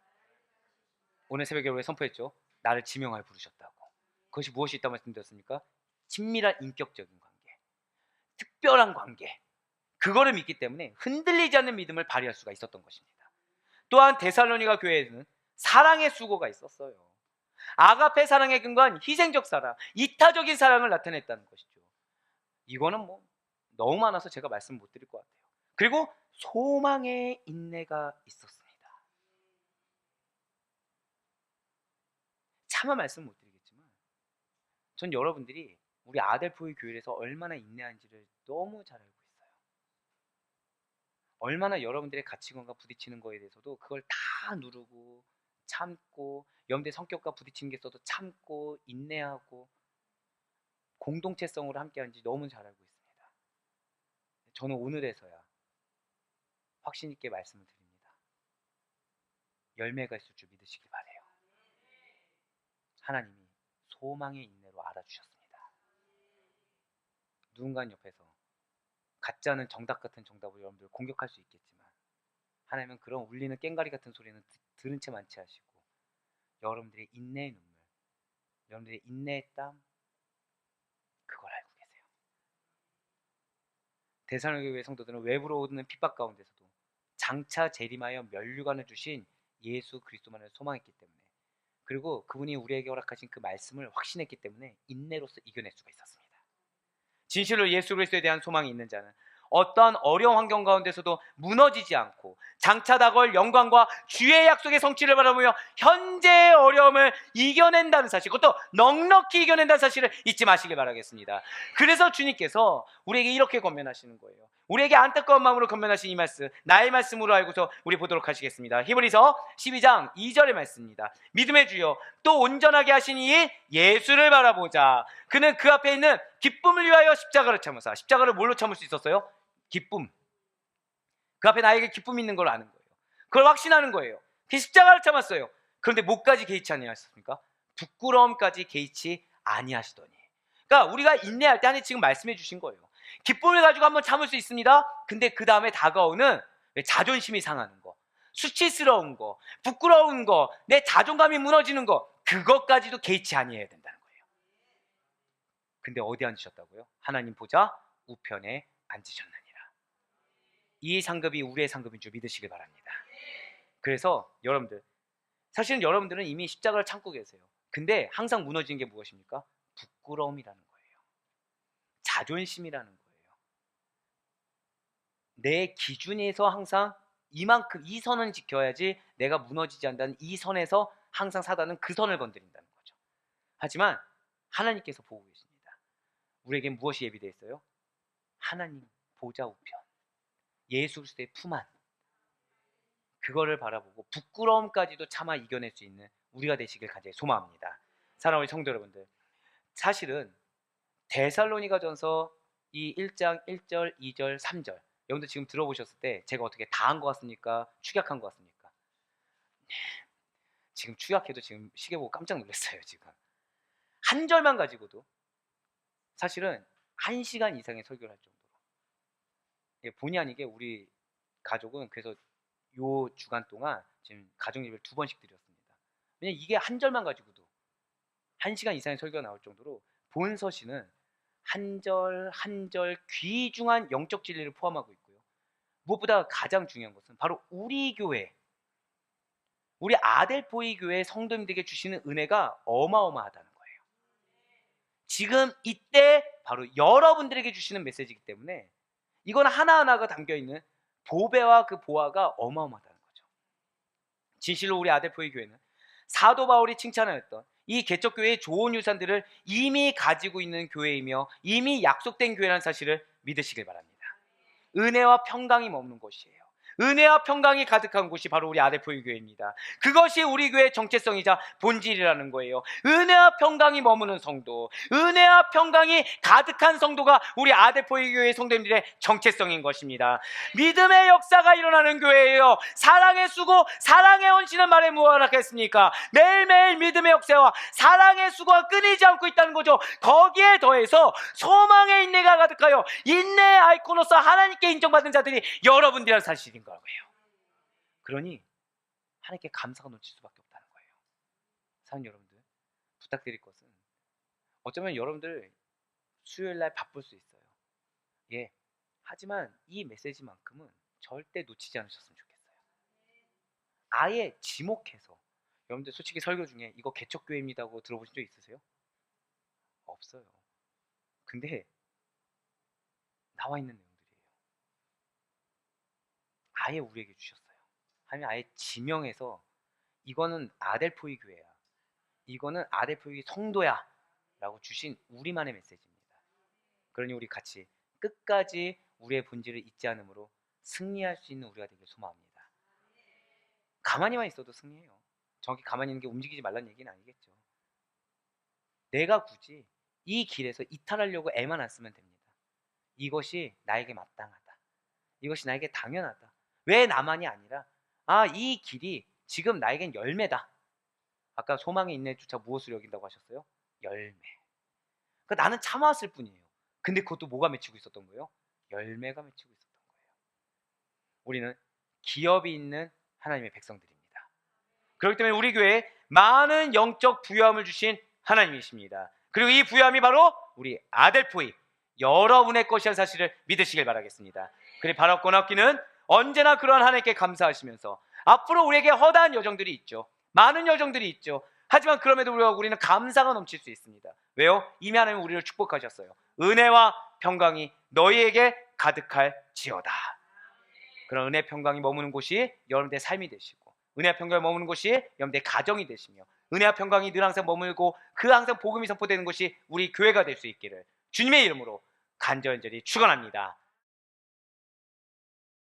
오늘 새벽에 왜 선포했죠? 나를 지명하여 부르셨다고. 그것이 무엇이 있다고 말씀드렸습니까? 친밀한 인격적인 관계, 특별한 관계, 그거를 믿기 때문에 흔들리지 않는 믿음을 발휘할 수가 있었던 것입니다. 또한 데살로니가 교회에는 사랑의 수고가 있었어요. 아가페 사랑의 근거한 희생적 사랑, 이타적인 사랑을 나타냈다는 것이죠. 이거는 뭐 너무 많아서 제가 말씀 못 드릴 것 같아요. 그리고 소망의 인내가 있었습니다. 차마 말씀 못 드리겠지만 전 여러분들이 우리 아델포이 교회에서 얼마나 인내한지를 너무 잘 알고 있어요. 얼마나 여러분들의 가치관과 부딪히는 거에 대해서도 그걸 다 누르고 참고, 여러분들의 성격과 부딪히는 게 있어도 참고 인내하고 공동체성으로 함께 하는지 너무 잘 알고 있습니다. 저는 오늘에서야 확신 있게 말씀을 드립니다. 열매가 있을 줄 믿으시기 바래요. 하나님이 소망의 인내로 알아주셨습니다. 누군가 옆에서 가짜는 정답 같은 정답을 여러분들 공격할 수 있겠지만 하나님은 그런 울리는 꽹과리 같은 소리는 들은 채 많지 하시고 여러분들의 인내의 눈물, 여러분들의 인내의 땀, 그걸 알고 계세요. 데살로니가 교회 성도들은 외부로 오는 핍박 가운데서도 장차 재림하여 면류관을 주신 예수 그리스도만을 소망했기 때문에, 그리고 그분이 우리에게 허락하신 그 말씀을 확신했기 때문에 인내로서 이겨낼 수가 있었습니다. 진실로 예수 그리스도에 대한 소망이 있는 자는 어떠한 어려운 환경 가운데서도 무너지지 않고 장차 다가올 영광과 주의 약속의 성취를 바라보며 현재의 어려움을 이겨낸다는 사실, 그것도 넉넉히 이겨낸다는 사실을 잊지 마시길 바라겠습니다. 그래서 주님께서 우리에게 이렇게 권면하시는 거예요. 우리에게 안타까운 마음으로 권면하신 이 말씀, 나의 말씀으로 알고서 우리 보도록 하시겠습니다. 히브리서 12장 2절의 말씀입니다. 믿음의 주여 또 온전하게 하신 이 예수를 바라보자. 그는 그 앞에 있는 기쁨을 위하여 십자가를 참으사. 십자가를 뭘로 참을 수 있었어요? 기쁨. 그 앞에 나에게 기쁨이 있는 걸 아는 거예요. 그걸 확신하는 거예요. 그 십자가를 참았어요. 그런데 뭐까지 개의치 아니하셨습니까? 부끄러움까지 개의치 아니하시더니. 그러니까 우리가 인내할 때 하나님 지금 말씀해 주신 거예요. 기쁨을 가지고 한번 참을 수 있습니다. 근데 그 다음에 다가오는 자존심이 상하는 거, 수치스러운 거, 부끄러운 거, 내 자존감이 무너지는 거, 그것까지도 개의치 아니해야 된다는 거예요. 근데 어디 앉으셨다고요? 하나님 보좌 우편에 앉으셨느니라. 이 상급이 우리의 상급인 줄 믿으시길 바랍니다. 그래서 여러분들, 사실은 여러분들은 이미 십자가를 참고 계세요. 근데 항상 무너지는 게 무엇입니까? 부끄러움이라는 거예요. 자존심이라는 거예요. 내 기준에서 항상 이만큼 이 선은 지켜야지 내가 무너지지 않는다는 이 선에서 항상 사단은 그 선을 건드린다는 거죠. 하지만 하나님께서 보고 계십니다. 우리에겐 무엇이 예비되어 있어요? 하나님 보좌 우편, 예수 그리스도의 품 안, 그거를 바라보고 부끄러움까지도 참아 이겨낼 수 있는 우리가 되시길 간절히 소망합니다. 사랑하는 성도 여러분들, 사실은 데살로니가전서 이 1장 1절, 2절, 3절 여러분들 지금 들어보셨을 때 제가 어떻게 다 한 것 같습니까? 축약한 것 같습니까? 지금 축약해도 지금 시계 보고 깜짝 놀랐어요. 지금 한 절만 가지고도 사실은 1시간 이상의 설교를 할 정도로, 본의 아니게 우리 가족은 그래서 요 주간 동안 지금 가족 예배를 2번씩 드렸습니다. 왜냐면 이게 한 절만 가지고도 1시간 이상의 설교가 나올 정도로 본서신은 한 절 한 절 귀중한 영적 진리를 포함하고 있고요. 무엇보다 가장 중요한 것은 바로 우리 교회, 우리 아델포이 교회 성도님들에게 주시는 은혜가 어마어마하다는 거예요. 지금 이때 바로 여러분들에게 주시는 메시지이기 때문에 이건 하나하나가 담겨있는 보배와 그 보화가 어마어마하다는 거죠. 진실로 우리 아델포이 교회는 사도 바울이 칭찬하였던 이 개척교회의 좋은 유산들을 이미 가지고 있는 교회이며 이미 약속된 교회라는 사실을 믿으시길 바랍니다. 은혜와 평강이 머무는 곳이에요. 은혜와 평강이 가득한 곳이 바로 우리 아델포이 교회입니다. 그것이 우리 교회의 정체성이자 본질이라는 거예요. 은혜와 평강이 머무는 성도, 은혜와 평강이 가득한 성도가 우리 아델포이 교회의 성도님들의 정체성인 것입니다. 믿음의 역사가 일어나는 교회예요. 사랑의 수고, 사랑의 헌신은 말에 무엇하겠습니까? 매일매일 믿음의 역사와 사랑의 수고가 끊이지 않고 있다는 거죠. 거기에 더해서 소망의 인내가 가득하여 인내의 아이콘으로서 하나님께 인정받은 자들이 여러분들이라는 사실인 거예요. 그러니 하나님께 감사가 넘칠 수밖에 없다는 거예요. 사랑하는 여러분들, 부탁드릴 것은, 어쩌면 여러분들 수요일날 바쁠 수 있어요. 예, 하지만 이 메시지만큼은 절대 놓치지 않으셨으면 좋겠어요. 아예 지목해서, 여러분들 솔직히 설교 중에 이거 개척교회입니다 하고 들어보신 적 있으세요? 없어요. 근데 나와 있는 내용들이에요. 아예 우리에게 주셨어요. 하나님 아예 지명해서 이거는 아델포이 교회야, 이거는 아델포이 성도야 라고 주신 우리만의 메시지입니다. 그러니 우리 같이 끝까지 우리의 본질을 잊지 않으므로 승리할 수 있는 우리가 되길 소망합니다. 가만히만 있어도 승리해요. 정확히 가만히 있는 게 움직이지 말라는 얘기는 아니겠죠. 내가 굳이 이 길에서 이탈하려고 애만 안 쓰면 됩니다. 이것이 나에게 마땅하다, 이것이 나에게 당연하다, 왜 나만이 아니라 이 길이 지금 나에겐 열매다. 아까 소망의 인내조차 무엇을 여긴다고 하셨어요? 열매. 그러니까 나는 참아왔을 뿐이에요. 근데 그것도 뭐가 맺히고 있었던 거예요? 열매가 맺히고 있었던 거예요. 우리는 기업이 있는 하나님의 백성들입니다. 그렇기 때문에 우리 교회에 많은 영적 부유함을 주신 하나님이십니다. 그리고 이 부유함이 바로 우리 아델포이 여러분의 것이라는 사실을 믿으시길 바라겠습니다. 그리고 바로 고맙기는 언제나 그러한 하나님께 감사하시면서 앞으로 우리에게 허다한 여정들이 있죠. 많은 여정들이 있죠. 하지만 그럼에도 불구하고 우리는 감사가 넘칠 수 있습니다. 왜요? 이미 하나님은 우리를 축복하셨어요. 은혜와 평강이 너희에게 가득할지어다. 그런 은혜 평강이 머무는 곳이 여러분들의 삶이 되시고, 은혜와 평강이 머무는 곳이 여러분들의 가정이 되시며, 은혜와 평강이 늘 항상 머물고 그 항상 복음이 선포되는 곳이 우리 교회가 될 수 있기를 주님의 이름으로 간절히 축원합니다.